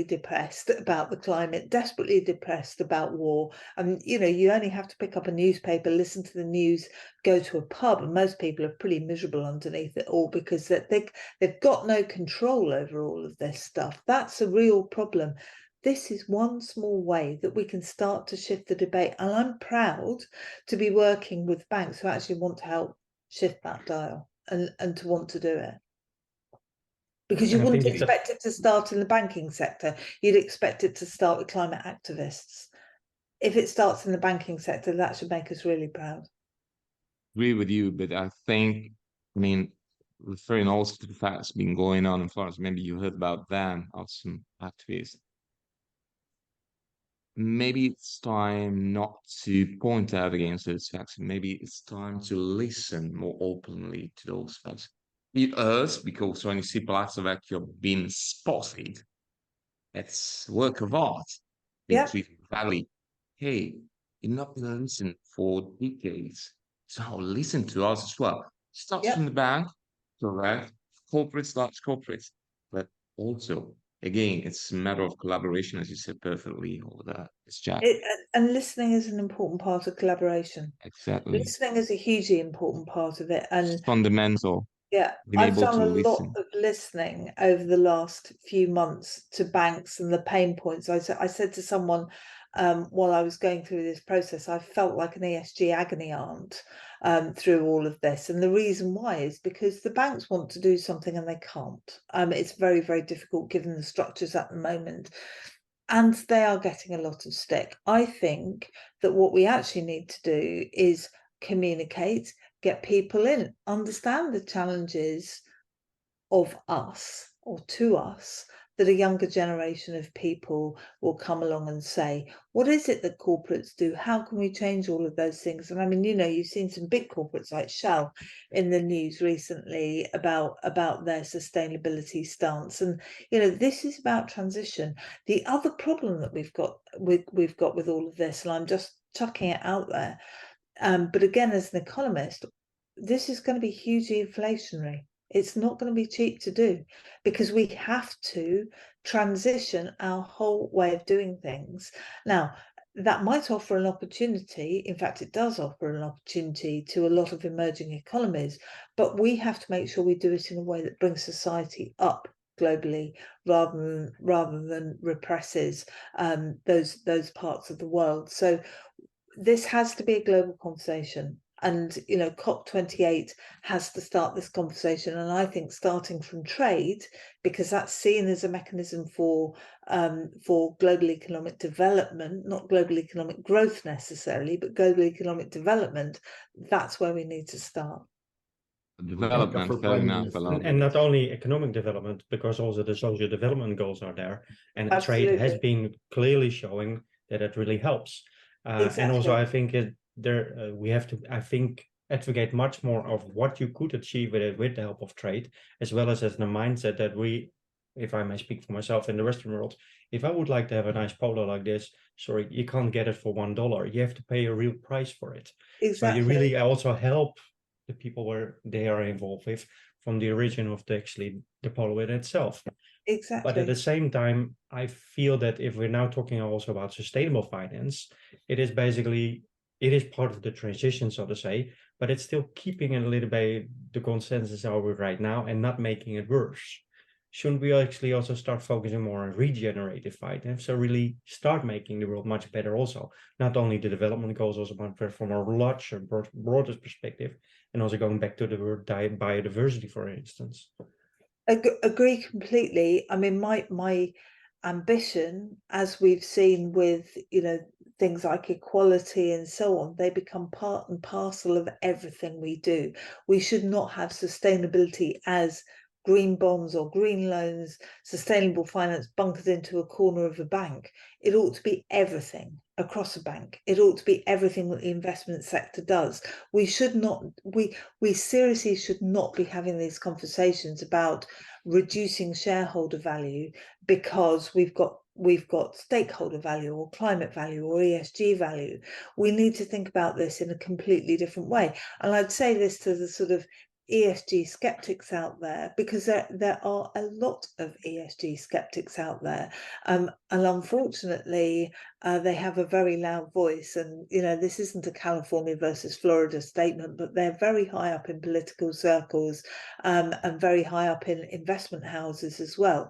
Speaker 1: depressed about the climate, desperately depressed about war. And you know, you only have to pick up a newspaper, listen to the news, go to a pub, and most people are pretty miserable underneath it all because they've got no control over all of this stuff. That's a real problem. This is one small way that we can start to shift the debate. And I'm proud to be working with banks who actually want to help shift that dial and to want to do it. Because you wouldn't expect it to start in the banking sector. You'd expect it to start with climate activists. If it starts in the banking sector, that should make us really proud.
Speaker 3: Agree with you, but I think, I mean, referring also to the fact that's been going on in Florence, maybe you heard about them, of some activists. Maybe it's time not to point out against those facts. Maybe it's time to listen more openly to those facts. It hurts because when you see Palazzo Vecchio being spotted, it's work of art in
Speaker 1: Yeah.
Speaker 3: Treaty Valley. Hey, you're not going to listen for decades. So listen to us as well. Starts
Speaker 1: Yep.
Speaker 3: from the bank, correct? Corporates, large corporates, but also, again, it's a matter of collaboration, as you said perfectly, or that it's chat.
Speaker 1: And listening is an important part of collaboration.
Speaker 3: Exactly.
Speaker 1: Listening is a hugely important part of it. And
Speaker 3: It's fundamental.
Speaker 1: yeah,
Speaker 3: Being
Speaker 1: I've
Speaker 3: able
Speaker 1: done
Speaker 3: to
Speaker 1: a lot
Speaker 3: listen.
Speaker 1: of listening over the last few months to banks and the pain points. I said to someone while I was going through this process, I felt like an ESG agony aunt through all of this. And the reason why is because the banks want to do something and they can't. It's very, very difficult given the structures at the moment. And they are getting a lot of stick. I think that what we actually need to do is communicate, get people in, understand the challenges of us or to us, that a younger generation of people will come along and say, what is it that corporates do? How can we change all of those things? And I mean, you know, you've seen some big corporates like Shell in the news recently about their sustainability stance. And, you know, this is about transition. The other problem that we've got with all of this, and I'm just chucking it out there, but again, as an economist, this is going to be hugely inflationary. It's not going to be cheap to do because we have to transition our whole way of doing things. Now, that might offer an opportunity. In fact, it does offer an opportunity to a lot of emerging economies, but we have to make sure we do it in a way that brings society up globally rather than represses those parts of the world. So this has to be a global conversation. And, you know, COP28 has to start this conversation. And I think starting from trade, because that's seen as a mechanism for global economic development, not global economic growth necessarily, but global economic development, that's where we need to start.
Speaker 3: Development,
Speaker 2: for
Speaker 3: fair
Speaker 2: Prime
Speaker 3: enough.
Speaker 2: Minister.
Speaker 4: And not only economic development, because also the social development goals are there. And trade has
Speaker 1: Absolutely.
Speaker 4: been clearly showing that it really helps. And also,
Speaker 1: Exactly.
Speaker 4: I think we have to, I think, advocate much more of what you could achieve with the help of trade, as well as the mindset that we, if I may speak for myself in the Western world, if I would like to have a nice polo like this, sorry, you can't get it for $1. You have to pay a real price for it. So you
Speaker 1: Exactly.
Speaker 4: really also help the people where they are involved with from the origin of the polo in itself.
Speaker 1: Exactly.
Speaker 4: But at the same time, I feel that if we're now talking also about sustainable finance, it is part of the transition, so to say, but it's still keeping a little bit the consensus over right now and not making it worse. Shouldn't we actually also start focusing more on regenerative finance? So really start making the world much better also. Not only the development goals, also but from a larger, broader perspective, and also going back to the word biodiversity, for instance.
Speaker 1: Agree completely. I mean, my ambition, as we've seen with, you know, things like equality and so on, they become part and parcel of everything we do. We should not have sustainability as green bonds or green loans, sustainable finance bunkered into a corner of a bank. It ought to be everything across a bank. It ought to be everything that the investment sector does. We should not, we seriously should not be having these conversations about reducing shareholder value because we've got stakeholder value or climate value or ESG value. We need to think about this in a completely different way. And I'd say this to the sort of ESG skeptics out there, because there are a lot of ESG skeptics out there, and unfortunately they have a very loud voice. And you know, this isn't a California versus Florida statement, but they're very high up in political circles and very high up in investment houses as well.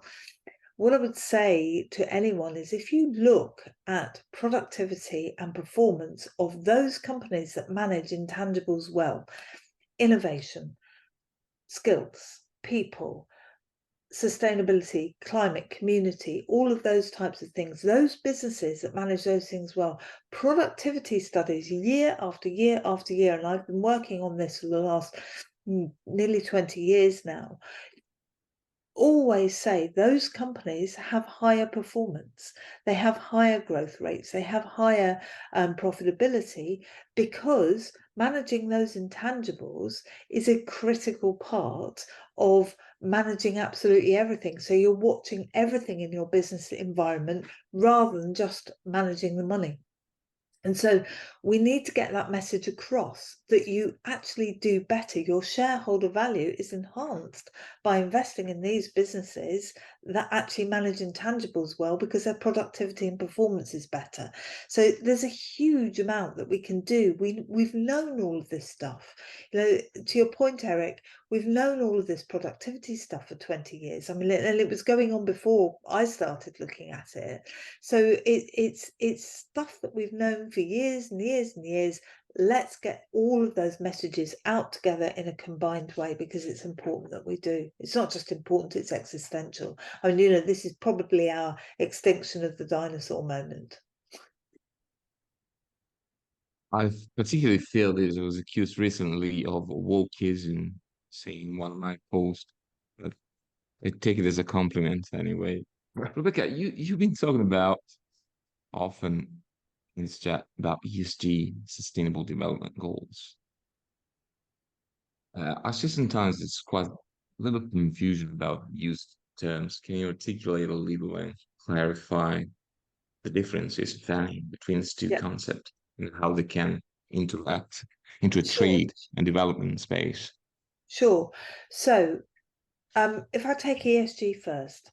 Speaker 1: What I would say to anyone is, if you look at productivity and performance of those companies that manage intangibles well, innovation, skills, people, sustainability, climate, community, all of those types of things, those businesses that manage those things well, productivity studies year after year after year, and I've been working on this for the last nearly 20 years now, always say those companies have higher performance, they have higher growth rates, they have higher profitability, because managing those intangibles is a critical part of managing absolutely everything. So you're watching everything in your business environment rather than just managing the money. And so we need to get that message across that you actually do better. Your shareholder value is enhanced by investing in these businesses that actually manage intangibles well, because their productivity and performance is better. So there's a huge amount that we can do. We've known all of this stuff. You know, to your point, Eric, we've known all of this productivity stuff for 20 years. I mean, and it was going on before I started looking at it. So it's stuff that we've known for years and years and years. Let's get all of those messages out together in a combined way, because it's important that we do. It's not just important, it's existential. I mean, you know, this is probably our extinction of the dinosaur moment.
Speaker 3: I particularly feel this. I was accused recently of wokeism, saying one of my posts, but I take it as a compliment anyway. Rebecca, you've been talking about often in this chat about ESG, Sustainable Development Goals. I see sometimes it's quite a little confusion about used terms. Can you articulate a little and clarify the differences, if any, between these two concepts and how they can interact into a trade and development space?
Speaker 1: Sure. So if I take ESG first,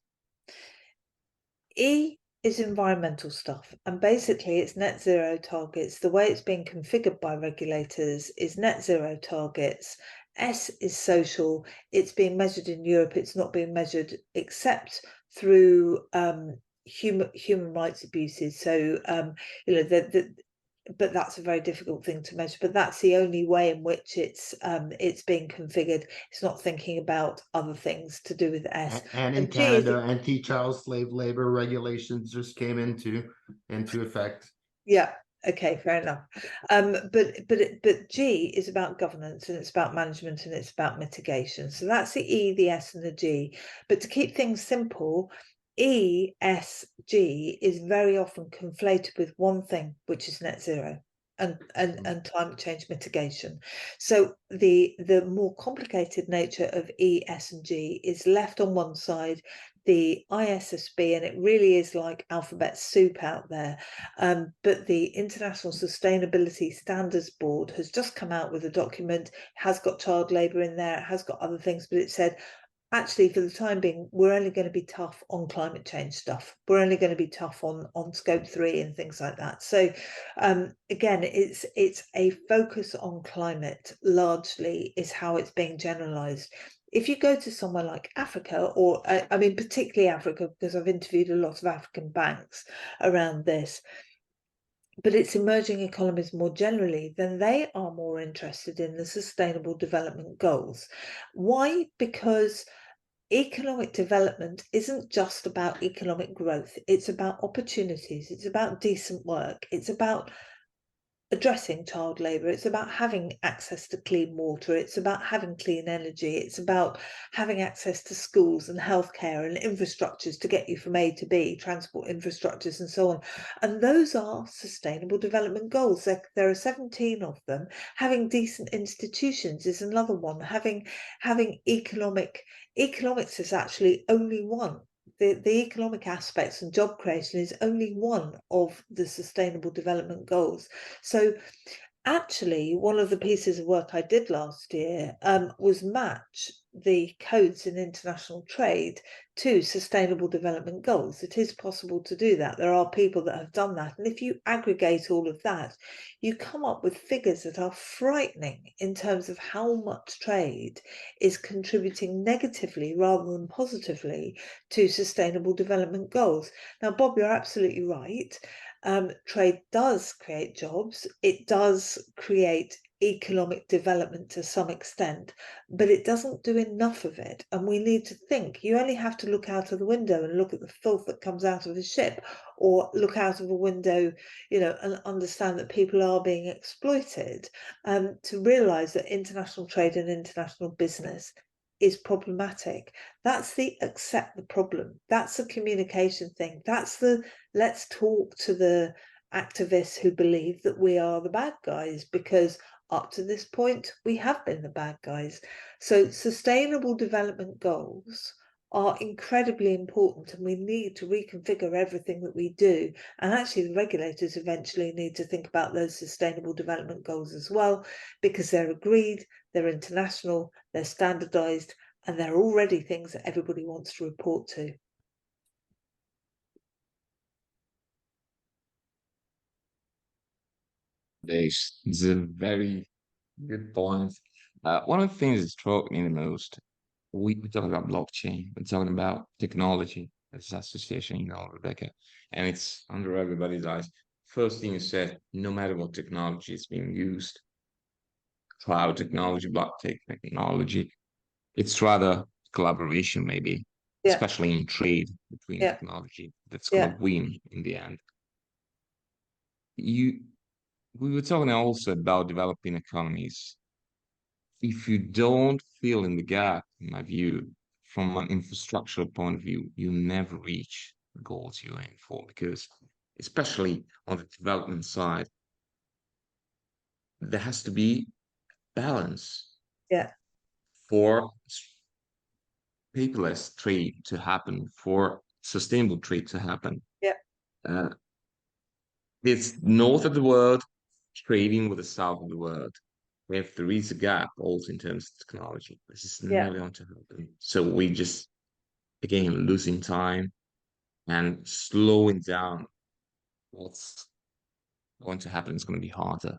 Speaker 1: E is environmental stuff, and basically it's net zero targets. The way it's being configured by regulators is net zero targets. S is social. It's being measured in Europe. It's not being measured except through human rights abuses. So you know, but that's a very difficult thing to measure. But that's the only way in which it's being configured. It's not thinking about other things to do with S.
Speaker 2: And in Canada, anti-child slave labor regulations just came into effect.
Speaker 1: Yeah. Okay, fair enough. But G is about governance, and it's about management, and it's about mitigation. So that's the E, the S, and the G. But to keep things simple, ESG is very often conflated with one thing, which is net zero and climate change mitigation. So the more complicated nature of E, S, and G is left on one side, the ISSB, and it really is like alphabet soup out there. But the International Sustainability Standards Board has just come out with a document. It has got child labour in there, it has got other things, but it said, actually, for the time being, we're only going to be tough on climate change stuff. We're only going to be tough on scope 3 and things like that. So again, it's a focus on climate largely is how it's being generalized. If you go to somewhere like Africa, or I mean, particularly Africa, because I've interviewed a lot of African banks around this, but it's emerging economies more generally, then they are more interested in the Sustainable Development Goals. Why? Because economic development isn't just about economic growth. It's about opportunities. It's about decent work. It's about addressing child labour. It's about having access to clean water. It's about having clean energy. It's about having access to schools and healthcare and infrastructures to get you from A to B, transport infrastructures and so on. And those are sustainable development goals. There are 17 of them. Having decent institutions is another one. Having economics is actually only one. The economic aspects and job creation is only one of the Sustainable Development Goals. So actually, one of the pieces of work I did last year was match the codes in international trade to Sustainable Development Goals. It is possible to do that. There are people that have done that. And if you aggregate all of that, you come up with figures that are frightening in terms of how much trade is contributing negatively rather than positively to Sustainable Development Goals. Now, Bob, you're absolutely right. Trade does create jobs. It does create economic development to some extent, but it doesn't do enough of it. And we need to think. You only have to look out of the window and look at the filth that comes out of a ship, or look out of a window, you know, and understand that people are being exploited, to realize that international trade and international business is problematic. That's the accept the problem. That's the communication thing. That's the let's talk to the activists who believe that we are the bad guys, because up to this point we have been the bad guys. So Sustainable Development Goals are incredibly important, and we need to reconfigure everything that we do. And actually the regulators eventually need to think about those sustainable development goals as well, because they're agreed, they're international, they're standardized, and they're already things that everybody wants to report to.
Speaker 3: It's a very good point. One of the things that struck me the most, we're talking about blockchain, we're talking about technology as an association, you know, Rebecca, and it's under everybody's eyes. First thing you said, no matter what technology is being used, cloud technology, blockchain technology, it's rather collaboration, maybe,
Speaker 1: Yeah.
Speaker 3: especially in trade between
Speaker 1: Yeah.
Speaker 3: technology, that's going to win in the end. We were talking also about developing economies. If you don't fill in the gap, in my view, from an infrastructural point of view, you never reach the goals you aim for, because especially on the development side, there has to be balance for paperless trade to happen, for sustainable trade to happen. It's north of the world trading with the south of the world. If there is a gap also in terms of technology, this is never going to happen. So we just, again, losing time and slowing down what's going to happen is going to be harder.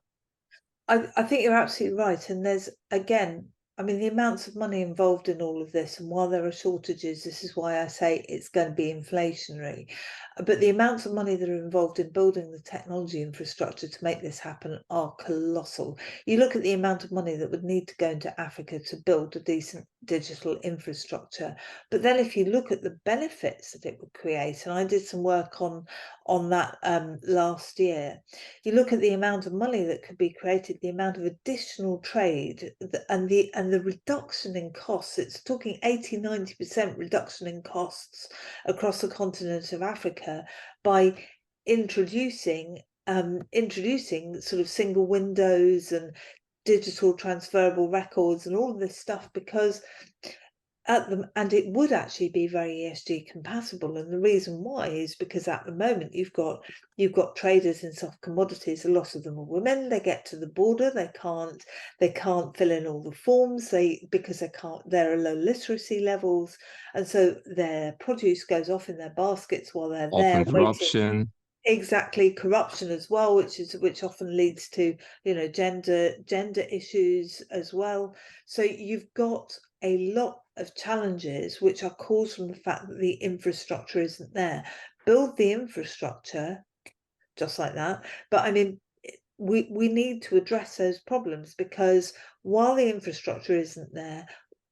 Speaker 1: I think you're absolutely right. And there's, again, I mean, the amounts of money involved in all of this, and while there are shortages, this is why I say it's going to be inflationary. But the amounts of money that are involved in building the technology infrastructure to make this happen are colossal. You look at the amount of money that would need to go into Africa to build a decent digital infrastructure. But then if you look at the benefits that it would create, and I did some work on that last year, you look at the amount of money that could be created, the amount of additional trade, and the reduction in costs. It's talking 80–90% reduction in costs across the continent of Africa by introducing sort of single windows and digital transferable records and all of this stuff, because and it would actually be very ESG compatible. And the reason why is because at the moment you've got traders in soft commodities. A lot of them are women. They get to the border, they can't fill in all the forms because there are low literacy levels, and so their produce goes off in their baskets while they're there
Speaker 3: corruption.
Speaker 1: Exactly, corruption as well, which often leads to, you know, gender issues as well. So you've got a lot of challenges which are caused from the fact that the infrastructure isn't there. Build the infrastructure just like that, but I mean, we need to address those problems, because while the infrastructure isn't there,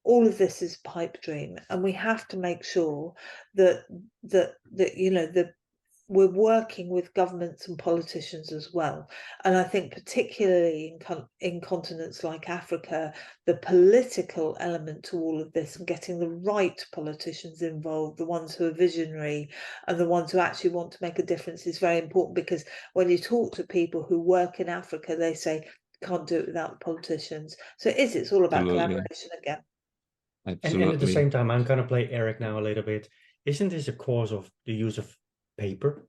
Speaker 1: all of this is pipe dream, and we have to make sure that you know, we're working with governments and politicians as well. And I think particularly in continents like Africa, the political element to all of this and getting the right politicians involved, the ones who are visionary and the ones who actually want to make a difference, is very important. Because when you talk to people who work in Africa, they say can't do it without the politicians. So it's all about collaboration again.
Speaker 3: Absolutely.
Speaker 4: And at the same time, I'm going to play Eric now a little bit. Isn't this a cause of the use of paper?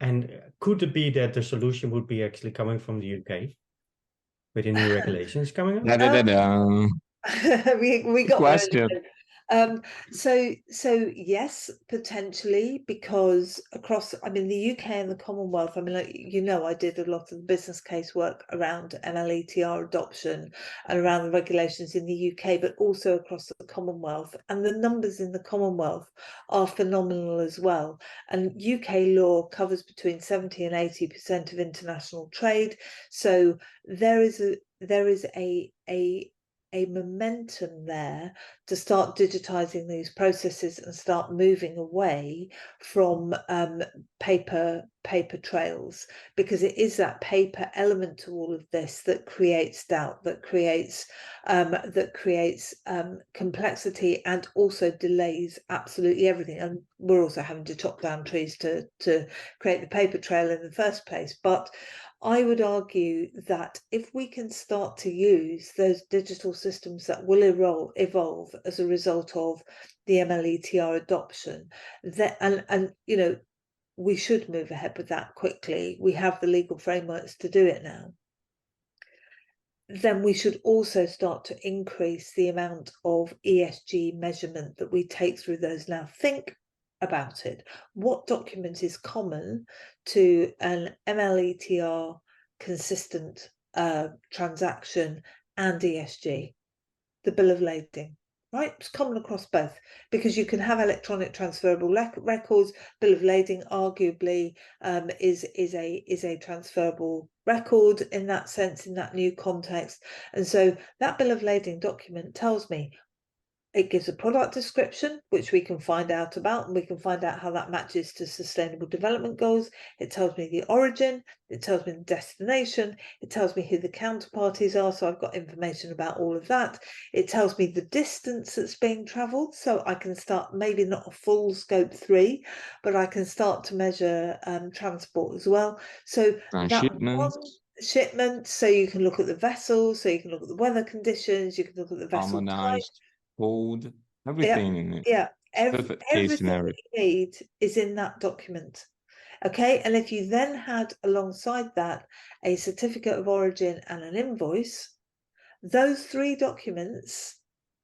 Speaker 4: And could it be that the solution would be actually coming from the UK with the new regulations coming up?
Speaker 1: We got
Speaker 3: question.
Speaker 1: So yes, potentially, because across, I mean, the UK and the Commonwealth, I mean, like, you know, I did a lot of the business case work around NLETR adoption and around the regulations in the UK, but also across the Commonwealth, and the numbers in the Commonwealth are phenomenal as well. And UK law covers between 70 and 80% of international trade, so there is a momentum there to start digitizing these processes and start moving away from paper trails, because it is that paper element to all of this that creates doubt, that creates complexity, and also delays absolutely everything. And we're also having to chop down trees to create the paper trail in the first place. But I would argue that if we can start to use those digital systems that will evolve as a result of the MLETR adoption, that and you know, we should move ahead with that quickly. We have the legal frameworks to do it now. Then we should also start to increase the amount of ESG measurement that we take through those now. Think about it. What document is common to an MLETR consistent transaction and ESG? The bill of lading, right? It's common across both, because you can have electronic transferable records. Bill of lading arguably is a transferable record in that sense, in that new context. And so that bill of lading document tells me, it gives a product description, which we can find out about, and we can find out how that matches to sustainable development goals. It tells me the origin, it tells me the destination, it tells me who the counterparties are, so I've got information about all of that. It tells me the distance that's being travelled, so I can start, maybe not a full scope 3, but I can start to measure transport as well. So that one shipment, so you can look at the vessel, so you can look at the weather conditions, you can look at the vessel type.
Speaker 3: Hold everything in it.
Speaker 1: Yeah, everything
Speaker 3: scenario.
Speaker 1: that you need is in that document. Okay, and if you then had alongside that a certificate of origin and an invoice, those 3 documents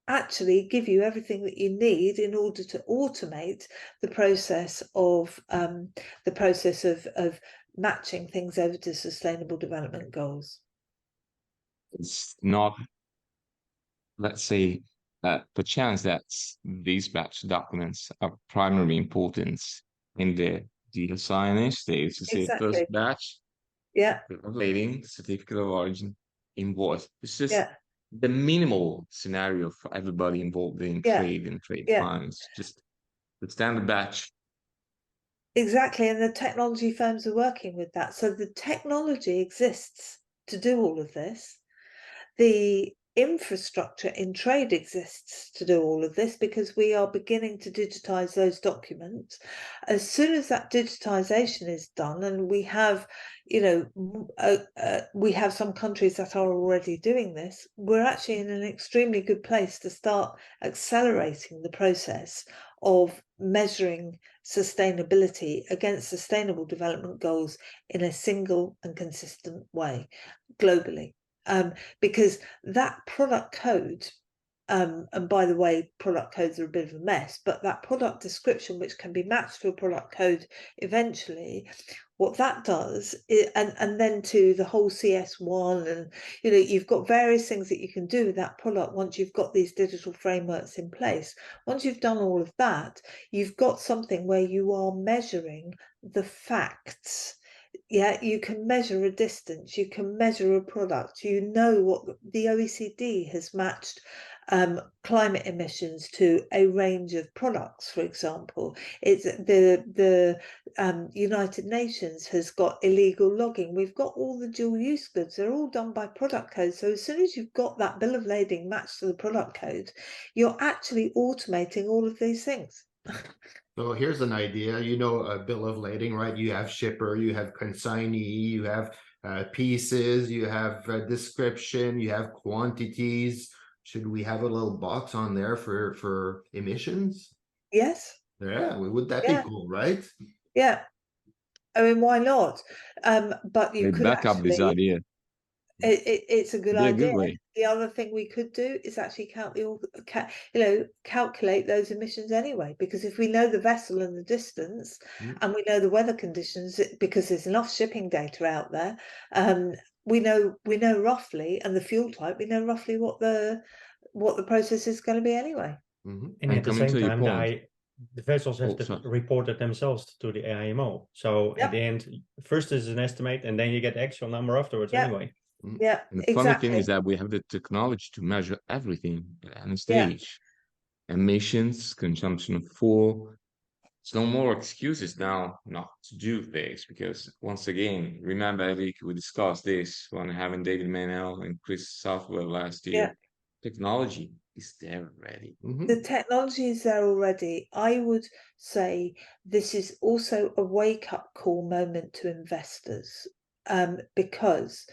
Speaker 1: actually give you everything that you need in order to automate the process of matching things over to sustainable development goals.
Speaker 3: It's not, let's say, perchance that these batch documents are primary importance in the deal signing stage. To say first batch, relating certificate of origin, invoice. It's just the minimal scenario for everybody involved in trade and trade finance. Just the standard batch.
Speaker 1: Exactly, and the technology firms are working with that. So the technology exists to do all of this. The infrastructure in trade exists to do all of this, because we are beginning to digitize those documents. As soon as that digitization is done, and we have, you know, we have some countries that are already doing this, we're actually in an extremely good place to start accelerating the process of measuring sustainability against sustainable development goals in a single and consistent way globally. Because that product code, and by the way, product codes are a bit of a mess, but that product description, which can be matched to a product code eventually, what that does is, and then to the whole CS1, and you know, you've got various things that you can do with that product once you've got these digital frameworks in place. Once you've done all of that, you've got something where you are measuring the facts. Yeah, you can measure a distance, you can measure a product, you know what the OECD has matched climate emissions to a range of products, for example. It's the United Nations has got illegal logging. We've got all the dual use goods, they're all done by product code. So as soon as you've got that bill of lading matched to the product code, you're actually automating all of these things.
Speaker 2: So here's an idea, you know, a bill of lading, right? You have shipper, you have consignee, you have pieces, you have description, you have quantities. Should we have a little box on there for emissions?
Speaker 1: Yes.
Speaker 2: Yeah, would that be cool, right?
Speaker 1: Yeah. I mean, why not? But you could
Speaker 3: back up this idea.
Speaker 1: It's a good idea.
Speaker 3: Good way.
Speaker 1: The other thing we could do is actually calculate those emissions anyway, because if we know the vessel and the distance, and we know the weather conditions, because there's enough shipping data out there, we know roughly, and the fuel type, we know roughly what the process is going to be anyway.
Speaker 4: And at the same time, the vessels have to report it themselves to the IMO. So at the end, first is an estimate, and then you get the actual number afterwards anyway.
Speaker 1: Yeah,
Speaker 3: and the funny thing is that we have the technology to measure everything at any stage. Emissions, consumption of fuel. There's no more excuses now not to do things, because once again, remember, Eric, we discussed this when having David Manel and Chris Southwell last year. Technology is there already.
Speaker 1: The technology is there already. I would say this is also a wake-up call moment to investors. because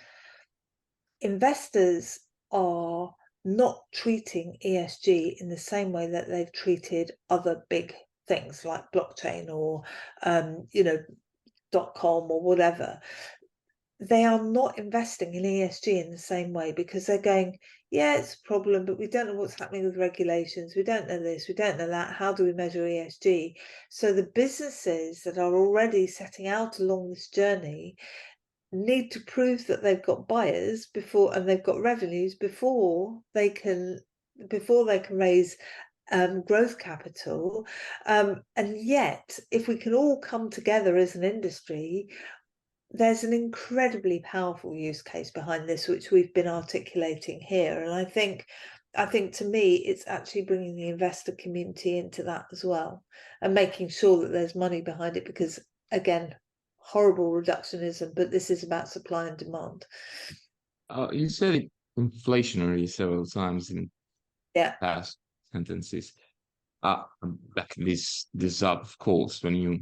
Speaker 1: investors are not treating ESG in the same way that they've treated other big things like blockchain or .com or whatever. They are not investing in ESG in the same way because they're going, yeah, it's a problem, but we don't know what's happening with regulations. We don't know this, we don't know that. How do we measure ESG? So the businesses that are already setting out along this journey need to prove that they've got buyers before, and they've got revenues before they can raise growth capital. And yet, if we can all come together as an industry, there's an incredibly powerful use case behind this, which we've been articulating here. And I think to me, it's actually bringing the investor community into that as well, and making sure that there's money behind it, because again, horrible reductionism, but this is about supply and demand.
Speaker 3: You said it inflationary several times in past sentences. Backing this up, of course, when you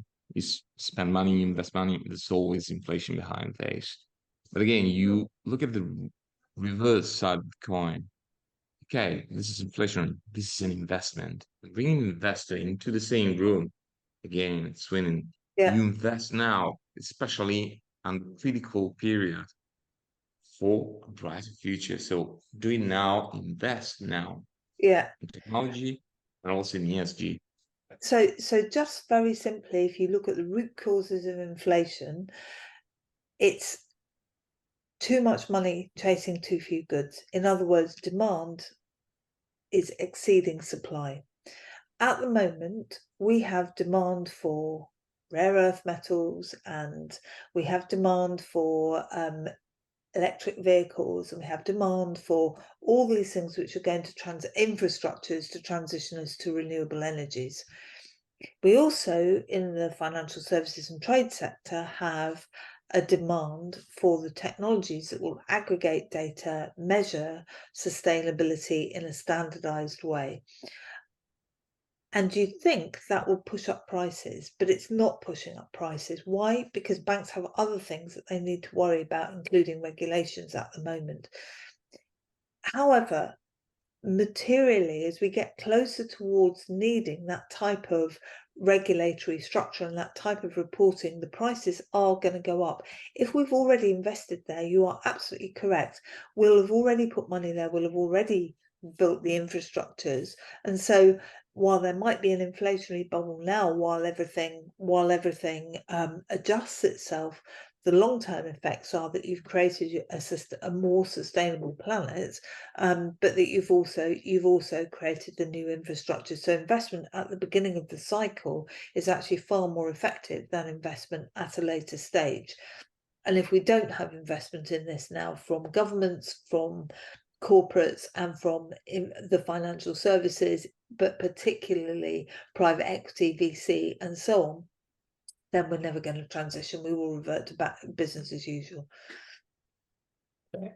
Speaker 3: spend money, invest money, there's always inflation behind this. But again, you look at the reverse side of the coin. Okay, this is inflation. This is an investment. Bringing an investor into the same room, again, it's winning.
Speaker 1: Yeah.
Speaker 3: You invest now, especially on critical period for a brighter future. So do it now, invest now.
Speaker 1: Yeah.
Speaker 3: In technology and also in ESG.
Speaker 1: So just very simply, if you look at the root causes of inflation, it's too much money chasing too few goods. In other words, demand is exceeding supply. At the moment, we have demand for rare earth metals, and we have demand for electric vehicles, and we have demand for all these things which are going to infrastructures to transition us to renewable energies. We also, in the financial services and trade sector, have a demand for the technologies that will aggregate data, measure sustainability in a standardized way. And you think that will push up prices, but it's not pushing up prices. Why? Because banks have other things that they need to worry about, including regulations at the moment. However, materially, as we get closer towards needing that type of regulatory structure and that type of reporting, the prices are going to go up. If we've already invested there, you are absolutely correct. We'll have already put money there. We'll have already built the infrastructures. And so while there might be an inflationary bubble now, while everything adjusts itself, the long-term effects are that you've created a more sustainable planet, but that you've also created the new infrastructure. So investment at the beginning of the cycle is actually far more effective than investment at a later stage. And if we don't have investment in this now from governments, from corporates, and from the financial services, but particularly private equity, VC, and so on, then we're never going to transition. We will revert to back business as usual.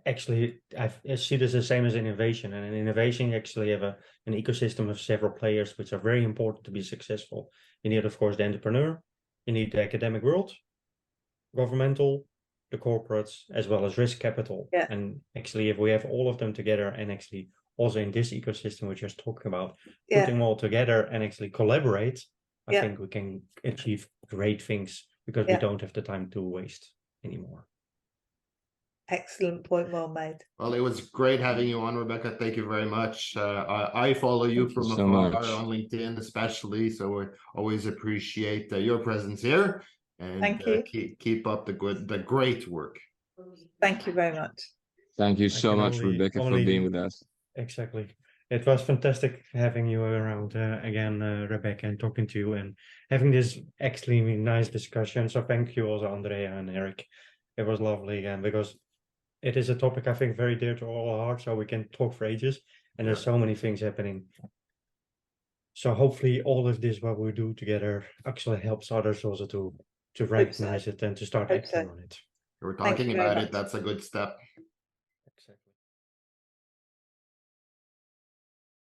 Speaker 4: Actually, I see this the same as innovation. And in innovation, you actually have an ecosystem of several players, which are very important to be successful. You need, of course, the entrepreneur, you need the academic world, governmental, the corporates, as well as risk capital.
Speaker 1: Yeah.
Speaker 4: And actually, if we have all of them together, and actually also in this ecosystem we're just talking about,
Speaker 1: Yeah.
Speaker 4: putting them all together and actually collaborate, I
Speaker 1: Yeah.
Speaker 4: think we can achieve great things, because
Speaker 1: Yeah.
Speaker 4: we don't have the time to waste anymore.
Speaker 1: Excellent point, well made.
Speaker 2: Well, it was great having you on, Rebecca. Thank you very much. I follow you
Speaker 3: Thank you
Speaker 2: from
Speaker 3: so
Speaker 2: afar
Speaker 3: much.
Speaker 2: on LinkedIn, especially. So I always appreciate your presence here. And
Speaker 1: Thank you.
Speaker 2: keep up the great work.
Speaker 1: Thank you very much.
Speaker 3: Thank you
Speaker 4: I
Speaker 3: so
Speaker 4: can
Speaker 3: much, Rebecca, for being with us.
Speaker 4: Exactly. It was fantastic having you around again, Rebecca, and talking to you and having this extremely nice discussion. So thank you also, Andrea and Eric. It was lovely again, because it is a topic I think very dear to all our hearts, so we can talk for ages, and there's so many things happening. So hopefully all of this, what we do together, actually helps others also to recognize it and to start acting on it.
Speaker 2: We're talking
Speaker 1: you very
Speaker 2: about
Speaker 1: much.
Speaker 2: it. That's a good step.